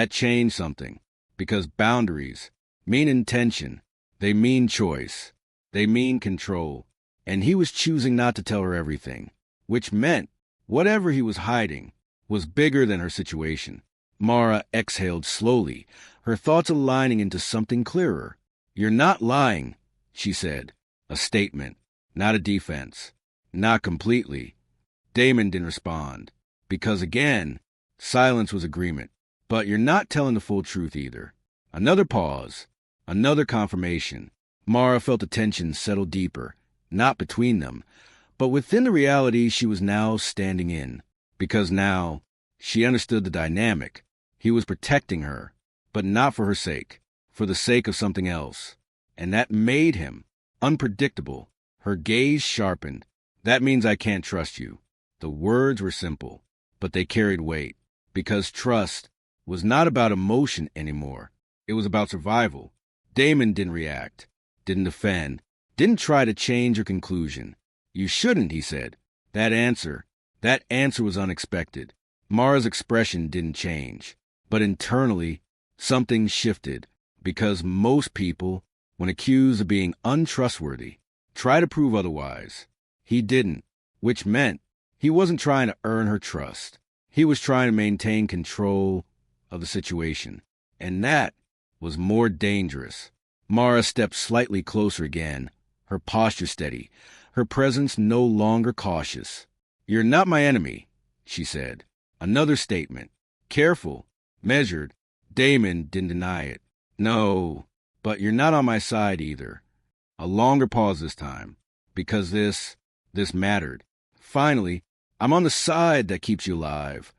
changed something, because boundaries mean intention. They mean choice. They mean control. And he was choosing not to tell her everything, which meant whatever he was hiding was bigger than her situation. Mara exhaled slowly, her thoughts aligning into something clearer. "You're not lying," she said. A statement, not a defense. Not completely. Damon didn't respond, because again, silence was agreement. "But you're not telling the full truth either." Another pause, another confirmation. Mara felt the tension settle deeper, not between them, but within the reality she was now standing in. Because now she understood the dynamic. He was protecting her, but not for her sake, for the sake of something else. And that made him unpredictable. Her gaze sharpened. "That means I can't trust you." The words were simple, but they carried weight, because trust was not about emotion anymore. It was about survival. Damon didn't react, didn't defend, didn't try to change her conclusion. "You shouldn't," he said. That answer was unexpected. Mara's expression didn't change, but internally, something shifted, because most people, when accused of being untrustworthy, try to prove otherwise. He didn't, which meant he wasn't trying to earn her trust. He was trying to maintain control of the situation, and that was more dangerous. Mara stepped slightly closer again, her posture steady, her presence no longer cautious. "You're not my enemy," she said. Another statement. Careful, measured. Damon didn't deny it. "No," but you're not on my side either. A longer pause this time, because this mattered. Finally, I'm on the side that keeps you alive.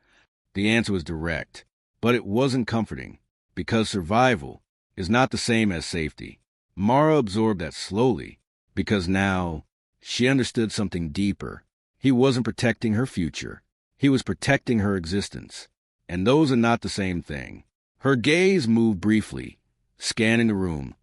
The answer was direct, but it wasn't comforting, because survival is not the same as safety. Mara absorbed that slowly, because now she understood something deeper. He wasn't protecting her future. He was protecting her existence. And those are not the same thing. Her gaze moved briefly, scanning the room.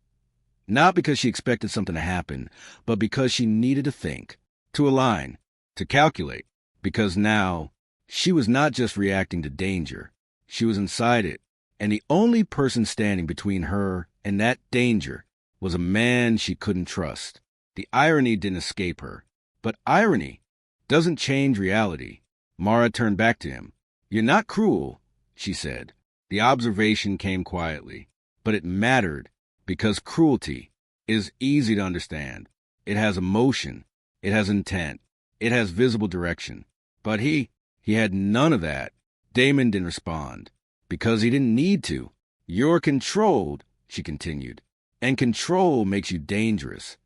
Not because she expected something to happen, but because she needed to think, to align, to calculate. Because now, she was not just reacting to danger. She was inside it. And the only person standing between her and that danger was a man she couldn't trust. The irony didn't escape her. But irony doesn't change reality. Mara turned back to him. "You're not cruel," she said. The observation came quietly, but it mattered because cruelty is easy to understand. It has emotion. It has intent. It has visible direction. But he had none of that. Damon didn't respond because he didn't need to. "You're controlled," she continued, "and control makes you dangerous."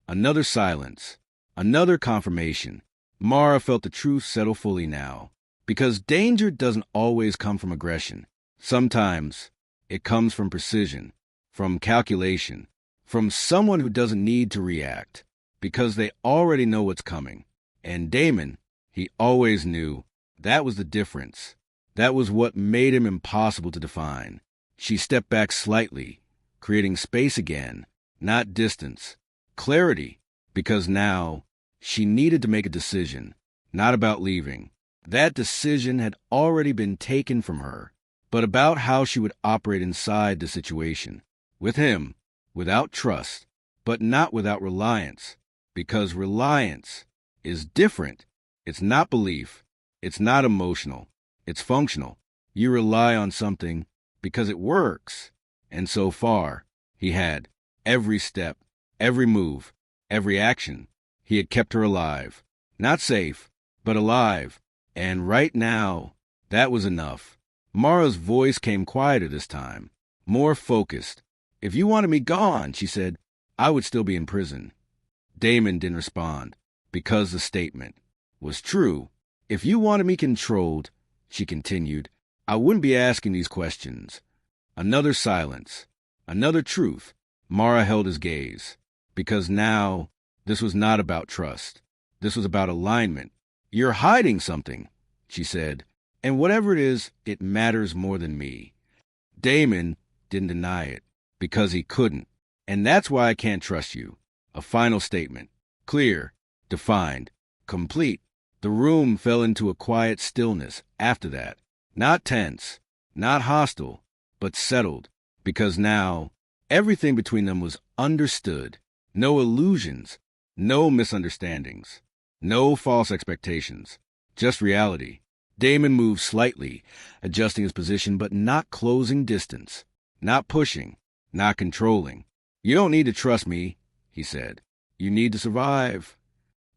Another silence. Another confirmation. Mara felt the truth settle fully now. Because danger doesn't always come from aggression. Sometimes it comes from precision, from calculation, from someone who doesn't need to react, because they already know what's coming. And Damon, he always knew. That was the difference. That was what made him impossible to define. She stepped back slightly, creating space again, not distance. Clarity, because now she needed to make a decision, not about leaving. That decision had already been taken from her, but about how she would operate inside the situation. With him, without trust, but not without reliance, because reliance is different. It's not belief. It's not emotional. It's functional. You rely on something because it works. And so far, he had. Every step, every move, every action, he had kept her alive. Not safe, but alive. And right now, that was enough. Mara's voice came quieter this time, more focused. "If you wanted me gone," she said, "I would still be in prison." Damon didn't respond, because the statement was true. "If you wanted me controlled," she continued, "I wouldn't be asking these questions." Another silence, another truth. Mara held his gaze, because now this was not about trust. This was about alignment. "You're hiding something," she said, "and whatever it is, it matters more than me." Damon didn't deny it, because he couldn't. "And that's why I can't trust you." A final statement. Clear, defined, complete. The room fell into a quiet stillness after that. Not tense, not hostile, but settled, because now everything between them was understood. No illusions, no misunderstandings, no false expectations, just reality. Damon moved slightly, adjusting his position but not closing distance, not pushing, not controlling. "You don't need to trust me," he said. "You need to survive."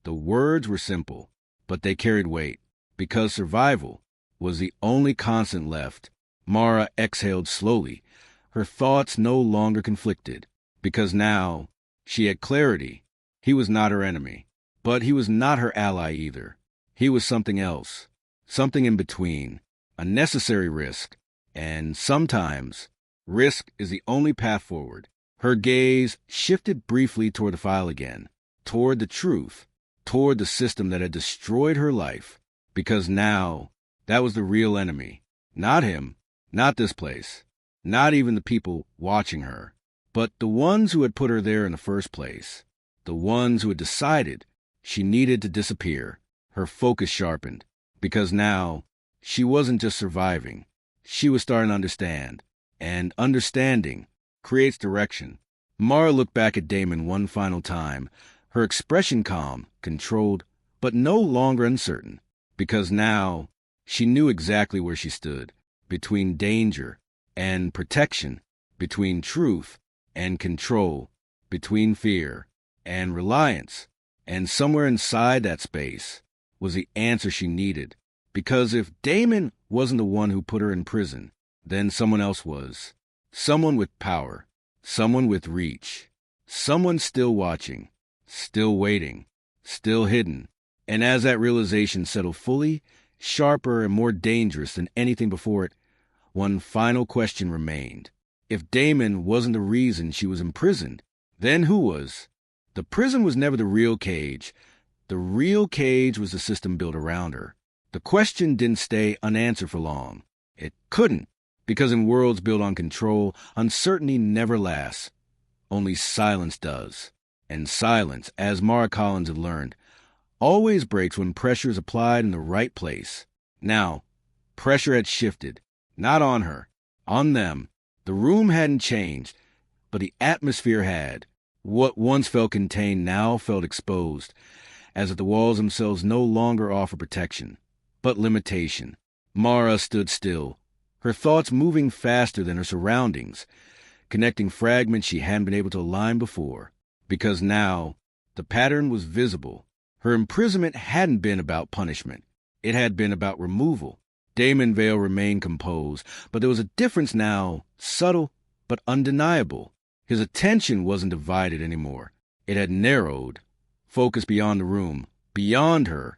The words were simple, but they carried weight, because survival was the only constant left. Mara exhaled slowly. Her thoughts no longer conflicted, because now she had clarity. He was not her enemy, but he was not her ally either. He was something else, something in between, a necessary risk, and sometimes risk is the only path forward. Her gaze shifted briefly toward the file again, toward the truth, toward the system that had destroyed her life, because now that was the real enemy. Not him, not this place, not even the people watching her, but the ones who had put her there in the first place, the ones who had decided she needed to disappear. Her focus sharpened, because now she wasn't just surviving. She was starting to understand, and understanding creates direction. Mara looked back at Damon one final time, her expression calm, controlled, but no longer uncertain, because now she knew exactly where she stood, between danger and protection, between truth and control, between fear and reliance. And somewhere inside that space was the answer she needed. Because if Damon wasn't the one who put her in prison, then someone else was. Someone with power, someone with reach, someone still watching, still waiting, still hidden. And as that realization settled fully, sharper and more dangerous than anything before it, one final question remained. If Damon wasn't the reason she was imprisoned, then who was? The prison was never the real cage. The real cage was the system built around her. The question didn't stay unanswered for long. It couldn't, because in worlds built on control, uncertainty never lasts. Only silence does. And silence, as Mara Collins had learned, always breaks when pressure is applied in the right place. Now, pressure had shifted. Not on her. On them. The room hadn't changed, but the atmosphere had. What once felt contained now felt exposed, as if the walls themselves no longer offer protection, but limitation. Mara stood still, her thoughts moving faster than her surroundings, connecting fragments she hadn't been able to align before. Because now, the pattern was visible. Her imprisonment hadn't been about punishment. It had been about removal. Damon Vale remained composed, but there was a difference now, subtle but undeniable. His attention wasn't divided anymore. It had narrowed, focused beyond the room, beyond her,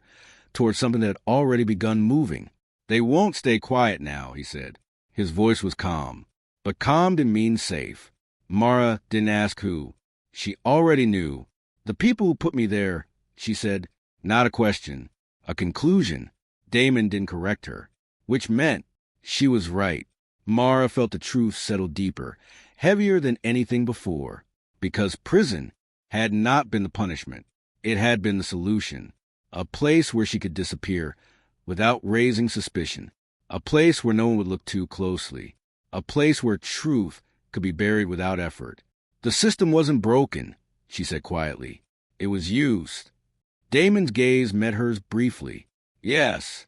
towards something that had already begun moving. They won't stay quiet now, he said. His voice was calm, but calm didn't mean safe. Mara didn't ask who. She already knew. The people who put me there, she said. Not a question, a conclusion. Damon didn't correct her, which meant she was right. Mara felt the truth settle deeper, heavier than anything before, because prison had not been the punishment. It had been the solution, a place where she could disappear without raising suspicion, a place where no one would look too closely, a place where truth could be buried without effort. The system wasn't broken, she said quietly. It was used. Damon's gaze met hers briefly. Yes.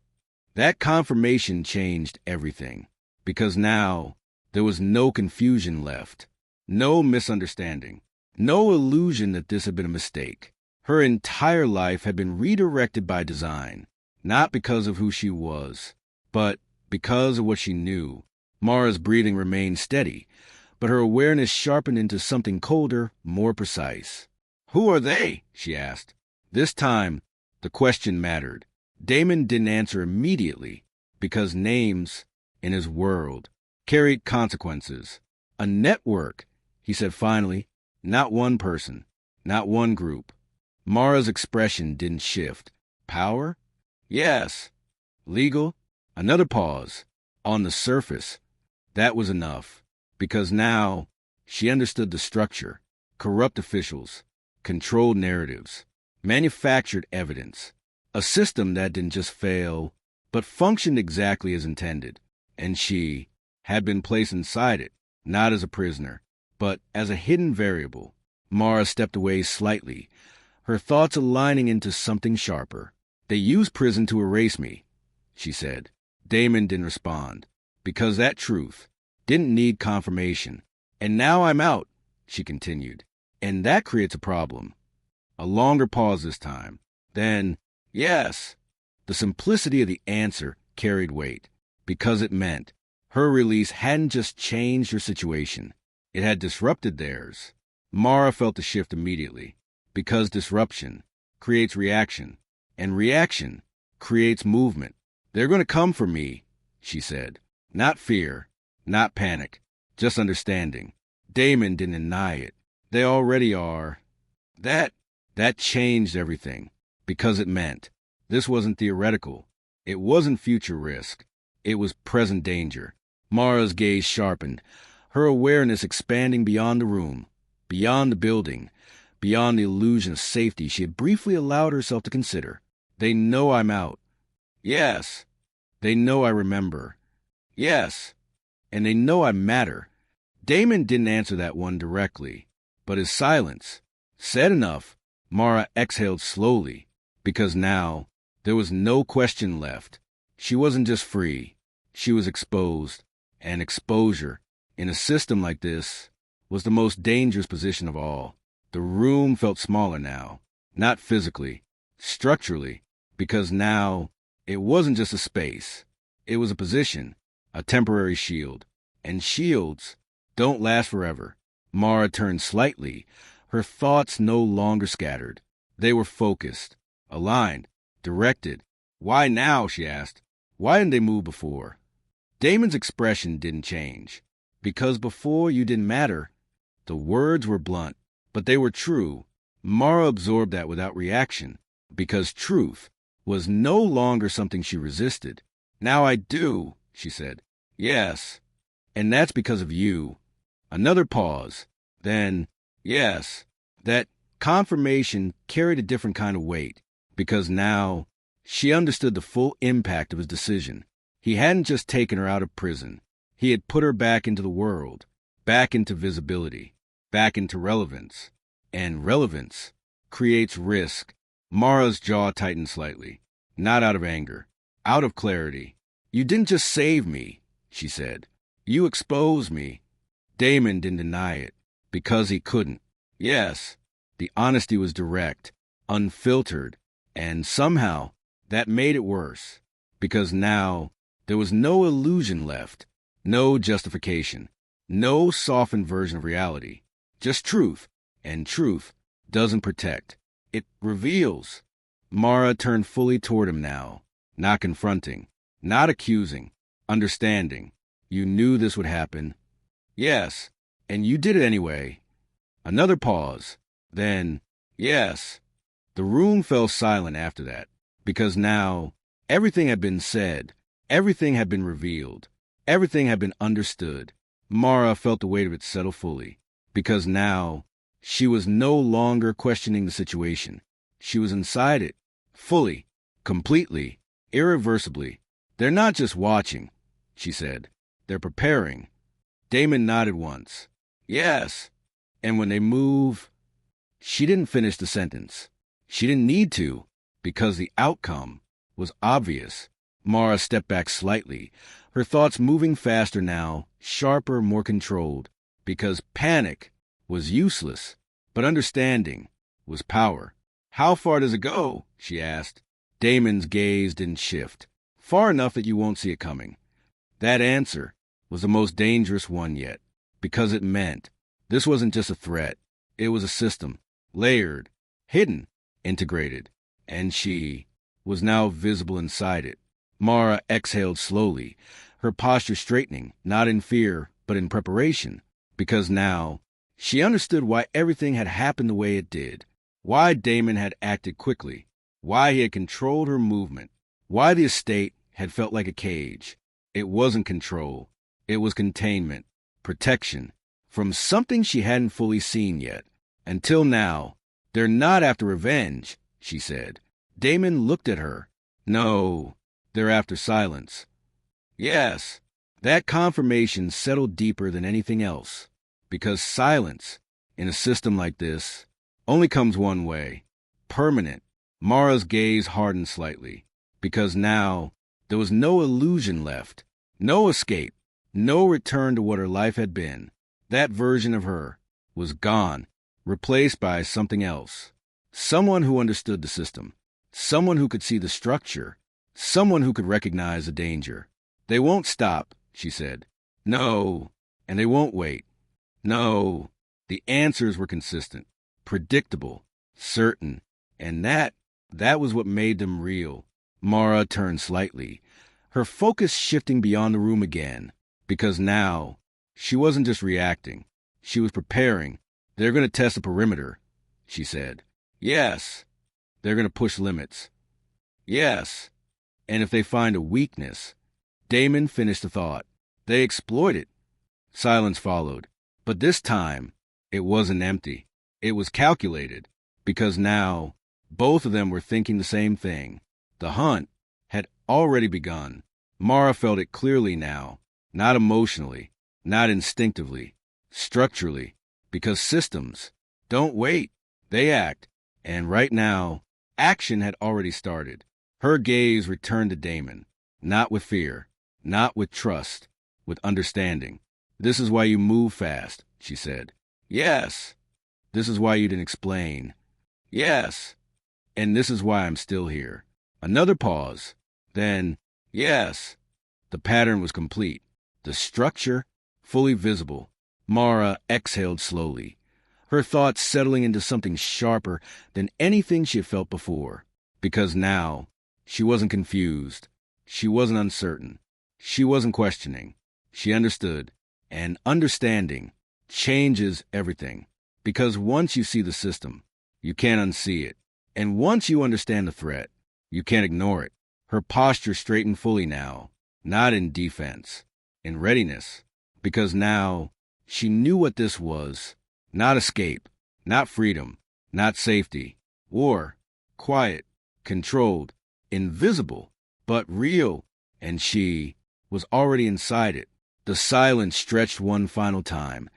That confirmation changed everything, because now there was no confusion left, no misunderstanding, no illusion that this had been a mistake. Her entire life had been redirected by design, not because of who she was, but because of what she knew. Mara's breathing remained steady, but her awareness sharpened into something colder, more precise. Who are they? She asked. This time, the question mattered. Damon didn't answer immediately, because names, in his world, carried consequences. A network, he said finally, not one person, not one group. Mara's expression didn't shift. Power? Yes. Legal? Another pause. On the surface. That was enough, because now she understood the structure. Corrupt officials, controlled narratives, manufactured evidence. A system that didn't just fail, but functioned exactly as intended. And she had been placed inside it, not as a prisoner, but as a hidden variable. Mara stepped away slightly, her thoughts aligning into something sharper. They used prison to erase me, she said. Damon didn't respond, because that truth didn't need confirmation. And now I'm out, she continued. And that creates a problem. A longer pause this time. Then, yes. The simplicity of the answer carried weight, because it meant her release hadn't just changed her situation. It had disrupted theirs. Mara felt the shift immediately, because disruption creates reaction, and reaction creates movement. They're going to come for me, she said. Not fear, not panic, just understanding. Damon didn't deny it. They already are. That changed everything, because it meant this wasn't theoretical. It wasn't future risk. It was present danger. Mara's gaze sharpened, her awareness expanding beyond the room, beyond the building, beyond the illusion of safety she had briefly allowed herself to consider. They know I'm out. Yes. They know I remember. Yes. And they know I matter. Damon didn't answer that one directly, but his silence said enough. Mara exhaled slowly, because now there was no question left. She wasn't just free. She was exposed, and exposure, in a system like this, was the most dangerous position of all. The room felt smaller now, not physically, structurally, because now it wasn't just a space. It was a position, a temporary shield. And shields don't last forever. Mara turned slightly, her thoughts no longer scattered. They were focused, aligned, directed. Why now, she asked. Why didn't they move before? Damon's expression didn't change. Because before you didn't matter. The words were blunt, but they were true. Mara absorbed that without reaction, because truth was no longer something she resisted. Now I do, she said. Yes. And that's because of you. Another pause. Then, yes. That confirmation carried a different kind of weight, because now she understood the full impact of his decision. He hadn't just taken her out of prison. He had put her back into the world, back into visibility, back into relevance. And relevance creates risk. Mara's jaw tightened slightly, not out of anger, out of clarity. You didn't just save me, she said. You exposed me. Damon didn't deny it, because he couldn't. Yes, the honesty was direct, unfiltered, and somehow that made it worse, because now there was no illusion left, no justification, no softened version of reality, just truth, and truth doesn't protect. It reveals. Mara turned fully toward him now, not confronting, not accusing, understanding. You knew this would happen. Yes, and you did it anyway. Another pause. Then, yes. The room fell silent after that, because now everything had been said, everything had been revealed, everything had been understood. Mara felt the weight of it settle fully, because now she was no longer questioning the situation. She was inside it, fully, completely, irreversibly. They're not just watching, she said. They're preparing. Damon nodded once. Yes. And when they move... She didn't finish the sentence. She didn't need to, because the outcome was obvious. Mara stepped back slightly, her thoughts moving faster now, sharper, more controlled, because panic was useless, but understanding was power. How far does it go? She asked. Damon's gaze didn't shift. Far enough that you won't see it coming. That answer was the most dangerous one yet, because it meant this wasn't just a threat. It was a system, layered, hidden, integrated, and she was now visible inside it. Mara exhaled slowly, her posture straightening, not in fear, but in preparation, because now she understood why everything had happened the way it did, why Damon had acted quickly, why he had controlled her movement, why the estate had felt like a cage. It wasn't control. It was containment, protection, from something she hadn't fully seen yet. Until now, they're not after revenge, she said. Damon looked at her. No, they're after silence. Yes, that confirmation settled deeper than anything else, because silence, in a system like this, only comes one way, permanent. Mara's gaze hardened slightly, because now there was no illusion left, no escape, no return to what her life had been. That version of her was gone, replaced by something else. Someone who understood the system, someone who could see the structure, someone who could recognize the danger. They won't stop, she said. No, and they won't wait. No, the answers were consistent, predictable, certain, and that was what made them real. Mara turned slightly, her focus shifting beyond the room again, because now she wasn't just reacting. She was preparing. They're going to test the perimeter, she said. Yes. They're going to push limits. Yes. And if they find a weakness... Damon finished the thought. They exploit it. Silence followed. But this time, it wasn't empty. It was calculated, because now both of them were thinking the same thing. The hunt had already begun. Mara felt it clearly now, not emotionally, not instinctively, structurally, because systems don't wait, they act. And right now, action had already started. Her gaze returned to Damon, not with fear, not with trust, with understanding. This is why you move fast, she said. Yes. This is why you didn't explain. Yes. And this is why I'm still here. Another pause. Then, yes. The pattern was complete. The structure, fully visible. Mara exhaled slowly, her thoughts settling into something sharper than anything she had felt before. Because now, she wasn't confused. She wasn't uncertain. She wasn't questioning. She understood. And understanding changes everything. Because once you see the system, you can't unsee it. And once you understand the threat, you can't ignore it. Her posture straightened fully now, not in defense, in readiness. Because now, she knew what this was. Not escape, not freedom, not safety. War, quiet, controlled, invisible, but real. And she was already inside it. The silence stretched one final time,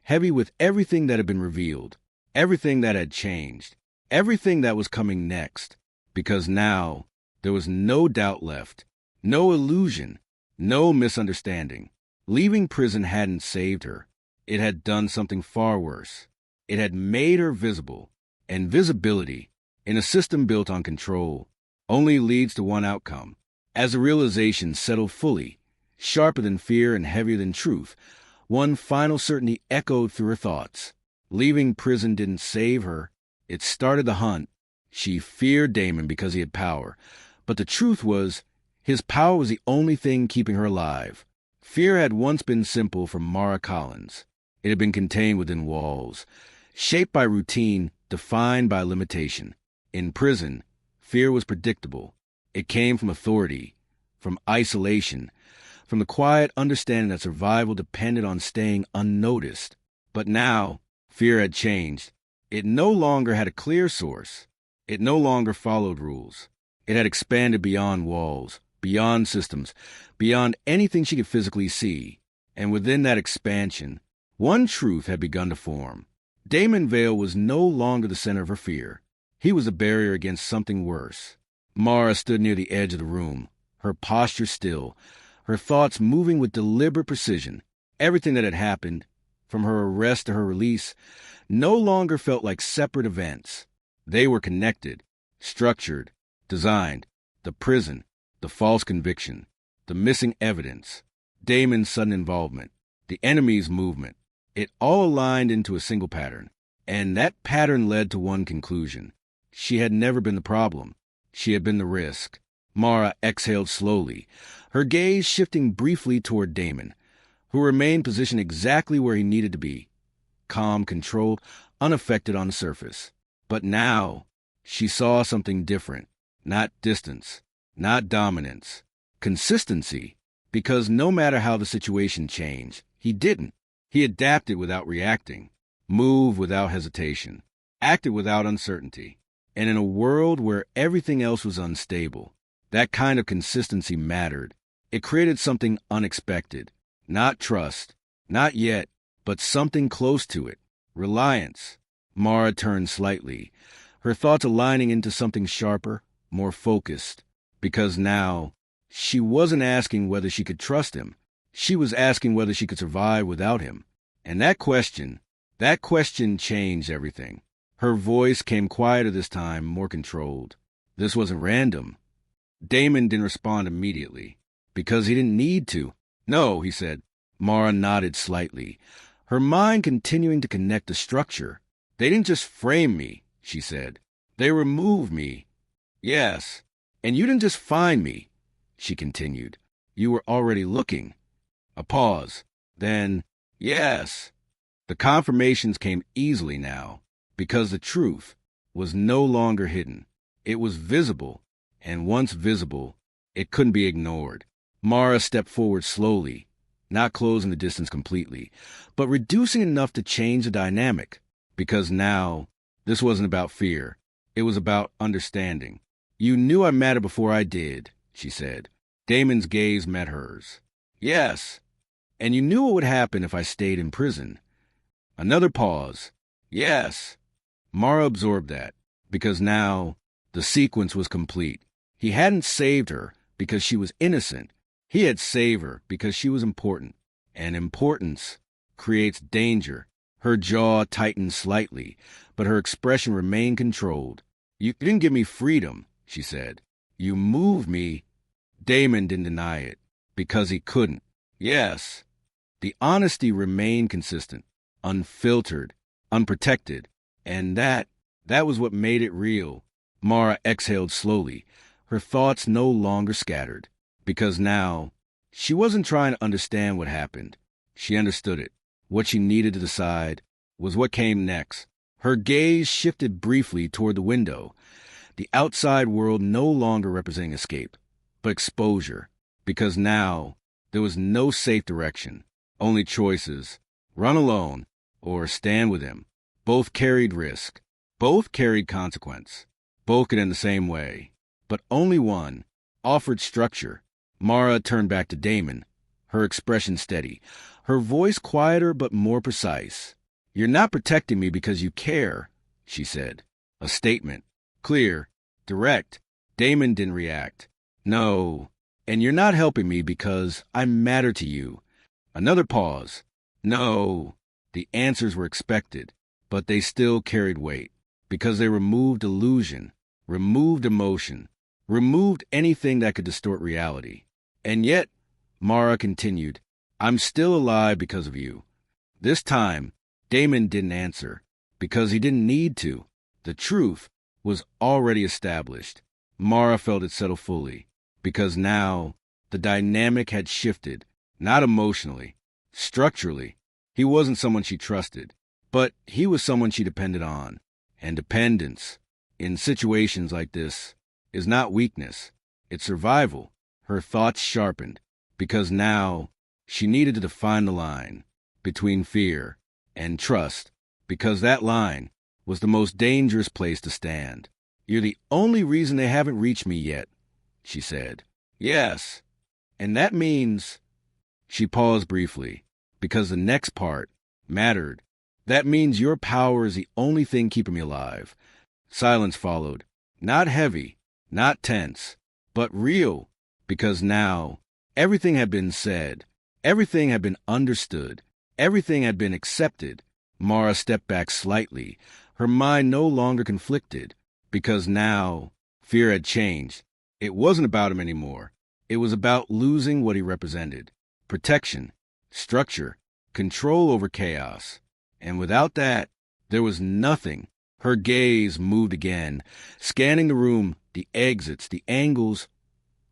heavy with everything that had been revealed, everything that had changed, everything that was coming next. Because now, there was no doubt left, no illusion, no misunderstanding. Leaving prison hadn't saved her. It had done something far worse. It had made her visible. And visibility, in a system built on control, only leads to one outcome. As the realization settled fully, sharper than fear and heavier than truth, one final certainty echoed through her thoughts. Leaving prison didn't save her. It started the hunt. She feared Damon because he had power. But the truth was, his power was the only thing keeping her alive. Fear had once been simple for Mara Collins. It had been contained within walls, shaped by routine, defined by limitation. In prison, fear was predictable. It came from authority, from isolation, from the quiet understanding that survival depended on staying unnoticed. But now, fear had changed. It no longer had a clear source. It no longer followed rules. It had expanded beyond walls, beyond systems, beyond anything she could physically see. And within that expansion, one truth had begun to form. Damon Vale was no longer the center of her fear. He was a barrier against something worse. Mara stood near the edge of the room, her posture still, her thoughts moving with deliberate precision. Everything that had happened, from her arrest to her release, no longer felt like separate events. They were connected, structured, designed. The prison, the false conviction, the missing evidence, Damon's sudden involvement, the enemy's movement. It all aligned into a single pattern. And that pattern led to one conclusion. She had never been the problem. She had been the risk. Mara exhaled slowly, her gaze shifting briefly toward Damon, who remained positioned exactly where he needed to be. Calm, controlled, unaffected on the surface. But now, she saw something different. Not distance, not dominance. Consistency. Because no matter how the situation changed, he didn't. He adapted without reacting, moved without hesitation, acted without uncertainty. And in a world where everything else was unstable, that kind of consistency mattered. It created something unexpected. Not trust, not yet, but something close to it. Reliance. Mara turned slightly, her thoughts aligning into something sharper, more focused. Because now, she wasn't asking whether she could trust him. She was asking whether she could survive without him. And that question changed everything. Her voice came quieter this time, more controlled. This wasn't random. Damon didn't respond immediately. Because he didn't need to. No, he said. Mara nodded slightly, her mind continuing to connect the structure. They didn't just frame me, she said. They removed me. Yes. And you didn't just find me, she continued. You were already looking. A pause. Then, yes. The confirmations came easily now, because the truth was no longer hidden. It was visible, and once visible, it couldn't be ignored. Mara stepped forward slowly, not closing the distance completely, but reducing enough to change the dynamic, because now, this wasn't about fear. It was about understanding. You knew I mattered before I did, she said. Damon's gaze met hers. Yes. And you knew what would happen if I stayed in prison. Another pause. Yes. Mara absorbed that, because now the sequence was complete. He hadn't saved her because she was innocent. He had saved her because she was important. And importance creates danger. Her jaw tightened slightly, but her expression remained controlled. You didn't give me freedom, she said. You moved me. Damon didn't deny it, because he couldn't. Yes. The honesty remained consistent, unfiltered, unprotected, and that was what made it real. Mara exhaled slowly, her thoughts no longer scattered, because now she wasn't trying to understand what happened. She understood it. What she needed to decide was what came next. Her gaze shifted briefly toward the window, the outside world no longer representing escape, but exposure, because now there was no safe direction, only choices: run alone or stand with him. Both carried risk, both carried consequence, both could end the same way, but only one offered structure. Mara turned back to Damon, her expression steady, her voice quieter but more precise. "You're not protecting me because you care," she said. A statement. Clear, direct. Damon didn't react. "No. And you're not helping me because I matter to you." Another pause. "No." The answers were expected, but they still carried weight, because they removed illusion, removed emotion, removed anything that could distort reality. "And yet," Mara continued, "I'm still alive because of you." This time, Damon didn't answer, because he didn't need to. The truth was already established. Mara felt it settle fully, because now the dynamic had shifted, not emotionally, structurally. He wasn't someone she trusted, but he was someone she depended on. And dependence, in situations like this, is not weakness, it's survival. Her thoughts sharpened, because now she needed to define the line between fear and trust, because that line was the most dangerous place to stand. "You're the only reason they haven't reached me yet," she said. "Yes. And that means—" She paused briefly, because the next part mattered. "That means your power is the only thing keeping me alive." Silence followed, not heavy, not tense, but real, because now everything had been said, everything had been understood, everything had been accepted. Mara stepped back slightly, her mind no longer conflicted, because now fear had changed. It wasn't about him anymore. It was about losing what he represented: protection, structure, control over chaos. And without that, there was nothing. Her gaze moved again, scanning the room, the exits, the angles,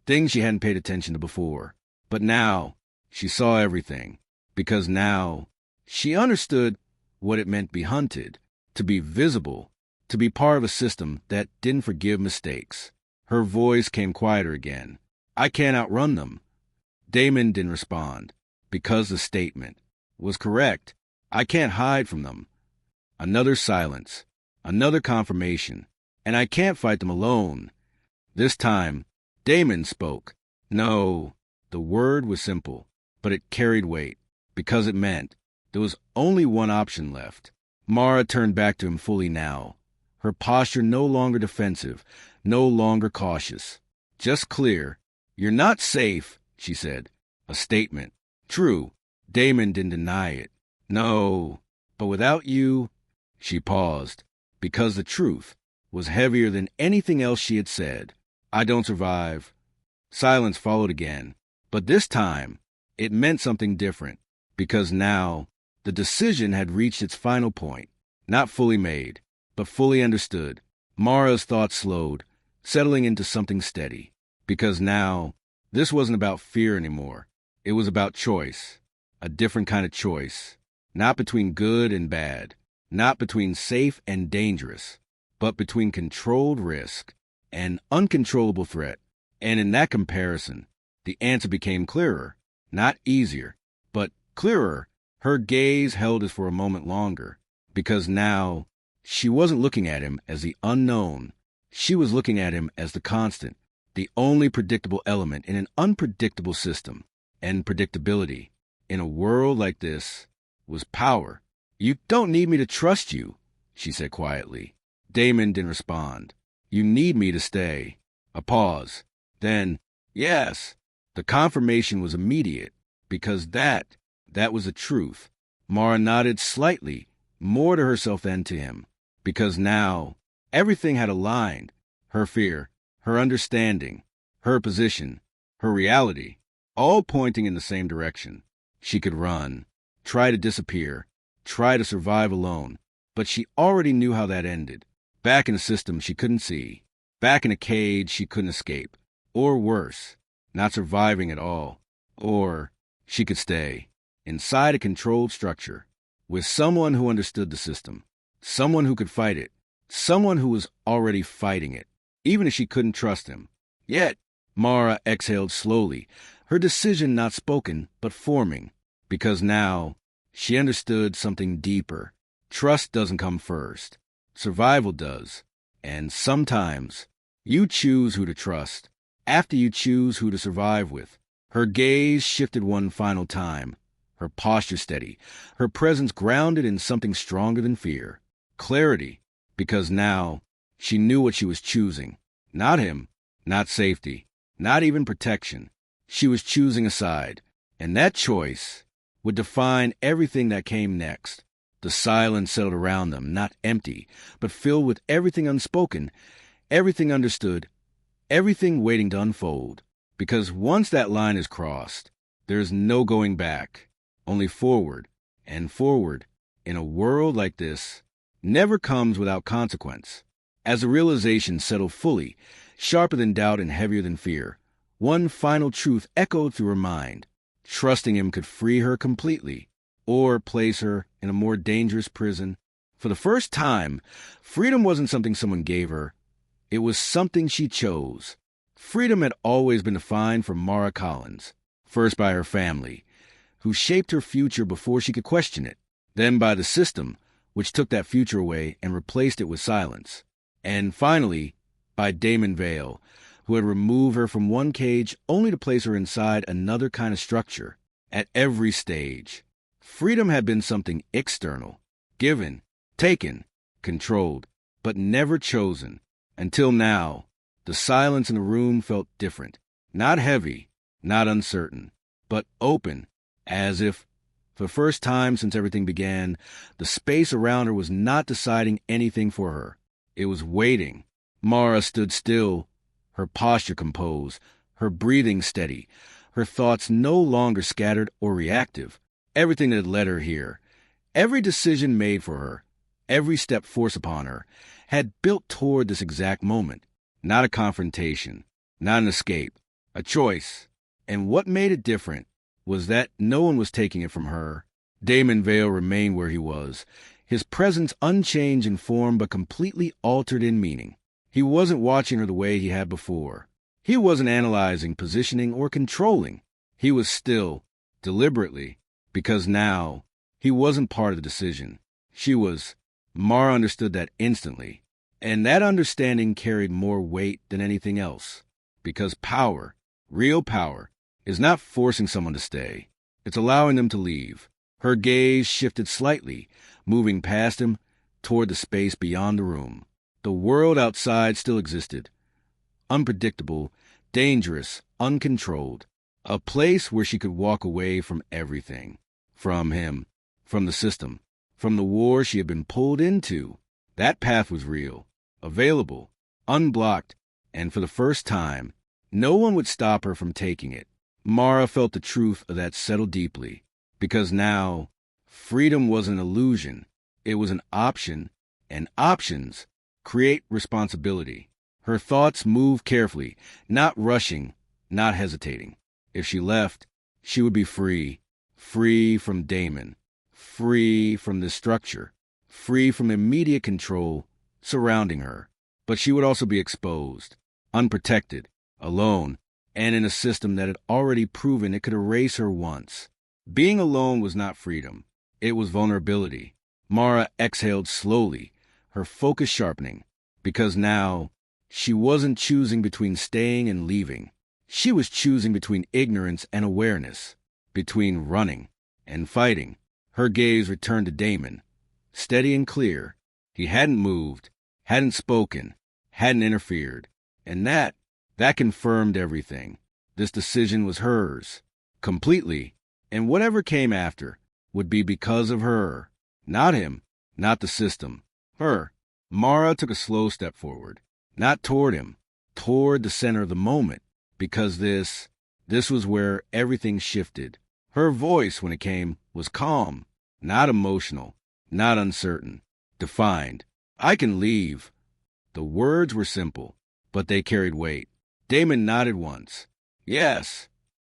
things she hadn't paid attention to before. But now she saw everything, because now she understood what it meant to be hunted, to be visible, to be part of a system that didn't forgive mistakes. Her voice came quieter again. "I can't outrun them." Damon didn't respond, because the statement was correct. "I can't hide from them." Another silence, another confirmation. "And I can't fight them alone." This time, Damon spoke. No, the word was simple, but it carried weight, because it meant there was only one option left. Mara turned back to him fully now, her posture no longer defensive, no longer cautious, just clear. "You're not safe," she said. A statement. True, Damon didn't deny it. "No, but without you—" She paused, because the truth was heavier than anything else she had said. "I don't survive." Silence followed again, but this time it meant something different, because now the decision had reached its final point, not fully made, but fully understood. Mara's thoughts slowed, settling into something steady, because now this wasn't about fear anymore. It was about choice, a different kind of choice, not between good and bad, not between safe and dangerous, but between controlled risk and uncontrollable threat. And in that comparison, the answer became clearer, not easier, but clearer. Her gaze held it for a moment longer, because now she wasn't looking at him as the unknown. She was looking at him as the constant, the only predictable element in an unpredictable system. And predictability, in a world like this, was power. "You don't need me to trust you," she said quietly. Damon didn't respond. "You need me to stay." A pause. Then, "Yes." The confirmation was immediate, because that was the truth. Mara nodded slightly, more to herself than to him, because now everything had aligned. Her fear, her understanding, her position, her reality, all pointing in the same direction. She could run, try to disappear, try to survive alone, but she already knew how that ended. Back in a system she couldn't see, back in a cage she couldn't escape, or worse, not surviving at all. Or she could stay, inside a controlled structure, with someone who understood the system, someone who could fight it, someone who was already fighting it, even if she couldn't trust him. Yet, Mara exhaled slowly, her decision not spoken, but forming, because now she understood something deeper. Trust doesn't come first. Survival does. And sometimes you choose who to trust after you choose who to survive with. Her gaze shifted one final time, her posture steady, her presence grounded in something stronger than fear. Clarity, because now she knew what she was choosing. Not him, not safety, not even protection. She was choosing a side, and that choice would define everything that came next. The silence settled around them, not empty, but filled with everything unspoken, everything understood, everything waiting to unfold. Because once that line is crossed, there is no going back, only forward, and forward, in a world like this, never comes without consequence. As the realization settled fully, sharper than doubt and heavier than fear, one final truth echoed through her mind. Trusting him could free her completely, or place her in a more dangerous prison. For the first time, freedom wasn't something someone gave her. It was something she chose. Freedom had always been defined for Mara Collins, first by her family, who shaped her future before she could question it, then by the system, which took that future away and replaced it with silence, and finally, by Damon Vale, who had removed her from one cage only to place her inside another kind of structure. At every stage, freedom had been something external, given, taken, controlled, but never chosen. Until now, the silence in the room felt different, not heavy, not uncertain, but open, as if, for the first time since everything began, the space around her was not deciding anything for her. It was waiting. Mara stood still, her posture composed, her breathing steady, her thoughts no longer scattered or reactive. Everything that had led her here, every decision made for her, every step forced upon her, had built toward this exact moment. Not a confrontation, not an escape, a choice. And what made it different was that no one was taking it from her. Damon Vale remained where he was, his presence unchanged in form but completely altered in meaning. He wasn't watching her the way he had before. He wasn't analyzing, positioning, or controlling. He was still, deliberately, because now he wasn't part of the decision. She was. Mara understood that instantly. And that understanding carried more weight than anything else. Because power, real power, is not forcing someone to stay. It's allowing them to leave. Her gaze shifted slightly, moving past him toward the space beyond the room. The world outside still existed. Unpredictable, dangerous, uncontrolled. A place where she could walk away from everything. From him, from the system, from the war she had been pulled into. That path was real, available, unblocked, and for the first time, no one would stop her from taking it. Mara felt the truth of that settle deeply, because now, freedom was an illusion. It was an option, and options create responsibility. Her thoughts moved carefully, not rushing, not hesitating. If she left, she would be free, free from Damon, free from this structure, free from immediate control surrounding her. But she would also be exposed, unprotected, alone, and in a system that had already proven it could erase her once. Being alone was not freedom. It was vulnerability. Mara exhaled slowly, her focus sharpening, because now she wasn't choosing between staying and leaving. She was choosing between ignorance and awareness, between running and fighting. Her gaze returned to Damon, steady and clear. He hadn't moved, hadn't spoken, hadn't interfered. And that confirmed everything. This decision was hers, completely, and whatever came after would be because of her. Not him, not the system. Her. Mara took a slow step forward, not toward him, toward the center of the moment, because this was where everything shifted. Her voice, when it came, was calm, not emotional, not uncertain, defined. I can leave. The words were simple, but they carried weight. Damon nodded once. Yes.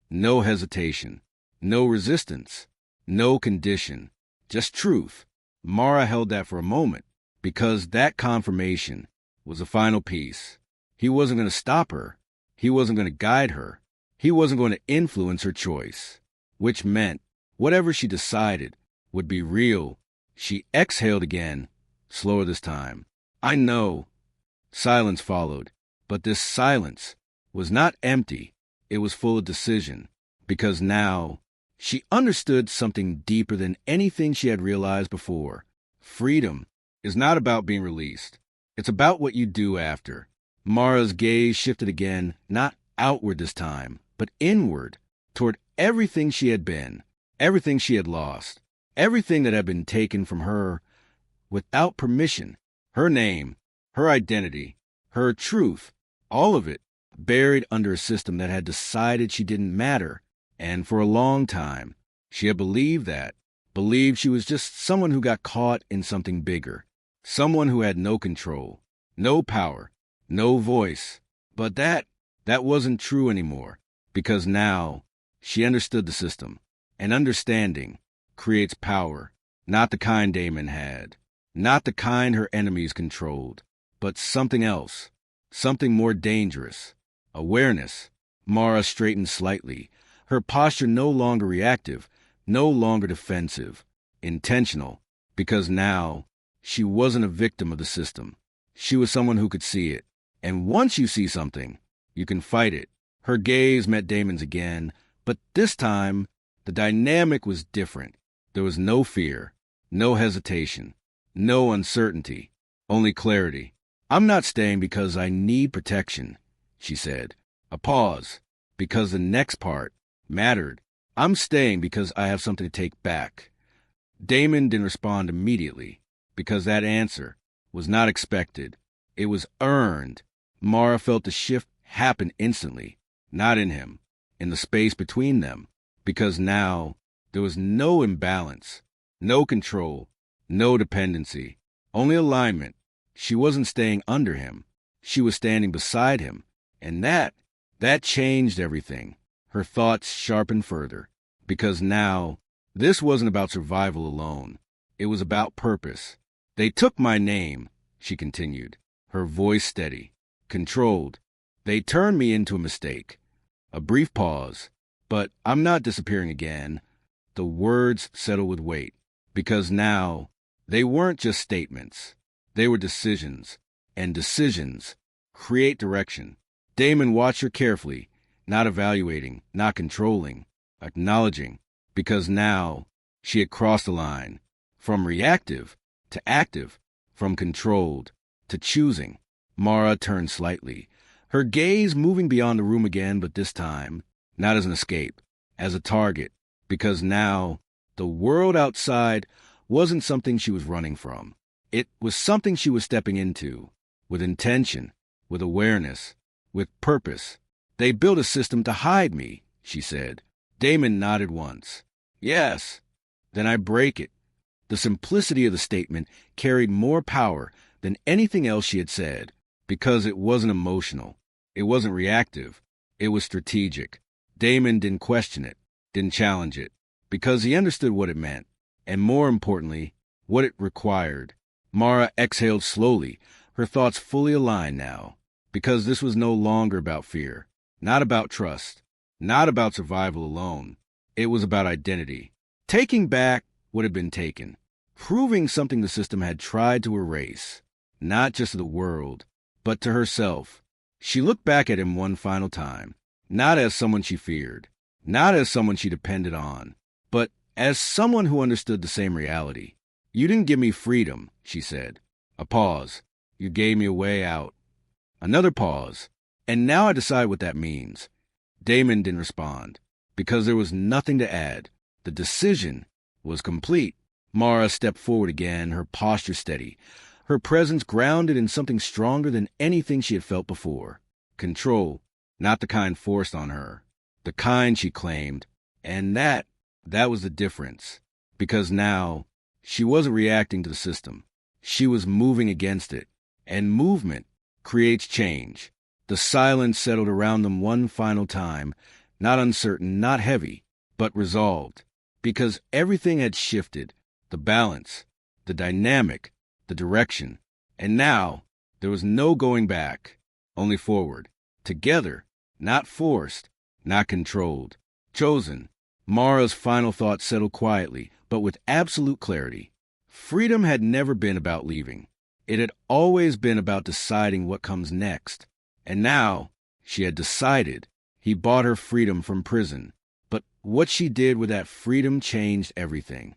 No hesitation, no resistance, no condition, just truth. Mara held that for a moment, because that confirmation was the final piece. He wasn't going to stop her. He wasn't going to guide her. He wasn't going to influence her choice, which meant whatever she decided would be real. She exhaled again, slower this time. I know. Silence followed, but this silence was not empty. It was full of decision, because now she understood something deeper than anything she had realized before. Freedom is not about being released. It's about what you do after. Mara's gaze shifted again, not outward this time, but inward, toward everything she had been, everything she had lost, everything that had been taken from her without permission, her name, her identity, her truth, all of it buried under a system that had decided she didn't matter. And for a long time, she had believed that, believed she was just someone who got caught in something bigger, someone who had no control, no power, no voice. But that wasn't true anymore, because now she understood the system, and understanding creates power, not the kind Damon had, not the kind her enemies controlled, but something else, something more dangerous. Awareness. Mara straightened slightly, her posture no longer reactive, no longer defensive, intentional, because now she wasn't a victim of the system. She was someone who could see it. And once you see something, you can fight it. Her gaze met Damon's again, but this time the dynamic was different. There was no fear, no hesitation, no uncertainty, only clarity. I'm not staying because I need protection, she said. A pause, because the next part mattered. I'm staying because I have something to take back. Damon didn't respond immediately, because that answer was not expected. It was earned. Mara felt the shift happen instantly, not in him, in the space between them, because now there was no imbalance, no control, no dependency, only alignment. She wasn't staying under him. She was standing beside him, and that changed everything. Her thoughts sharpened further, because now this wasn't about survival alone. It was about purpose. They took my name, she continued, her voice steady, controlled. They turned me into a mistake. A brief pause, but I'm not disappearing again. The words settled with weight, because now they weren't just statements. They were decisions, and decisions create direction. Damon watched her carefully, not evaluating, not controlling, acknowledging, because now she had crossed the line, from reactive to active, from controlled to choosing. Mara turned slightly, her gaze moving beyond the room again, but this time, not as an escape, as a target, because now the world outside wasn't something she was running from. It was something she was stepping into, with intention, with awareness, with purpose. They built a system to hide me, she said. Damon nodded once. Yes. Then I break it. The simplicity of the statement carried more power than anything else she had said, because it wasn't emotional. It wasn't reactive. It was strategic. Damon didn't question it, didn't challenge it, because he understood what it meant, and more importantly, what it required. Mara exhaled slowly, her thoughts fully aligned now, because this was no longer about fear, not about trust, not about survival alone. It was about identity, taking back what had been taken, proving something the system had tried to erase, not just to the world, but to herself. She looked back at him one final time, not as someone she feared, not as someone she depended on, but as someone who understood the same reality. You didn't give me freedom, she said. A pause. You gave me a way out. Another pause. And now I decide what that means. Damon didn't respond, because there was nothing to add. The decision was complete. Mara stepped forward again, her posture steady, her presence grounded in something stronger than anything she had felt before. Control, not the kind forced on her, the kind she claimed, and that That was the difference. Because now, she wasn't reacting to the system. She was moving against it. And movement creates change. The silence settled around them one final time, not uncertain, not heavy, but resolved. Because everything had shifted, the balance, the dynamic, the direction. And now, there was no going back, only forward. Together, not forced, not controlled. Chosen. Mara's final thought settled quietly, but with absolute clarity. Freedom had never been about leaving. It had always been about deciding what comes next. And now, she had decided. He bought her freedom from prison. But what she did with that freedom changed everything.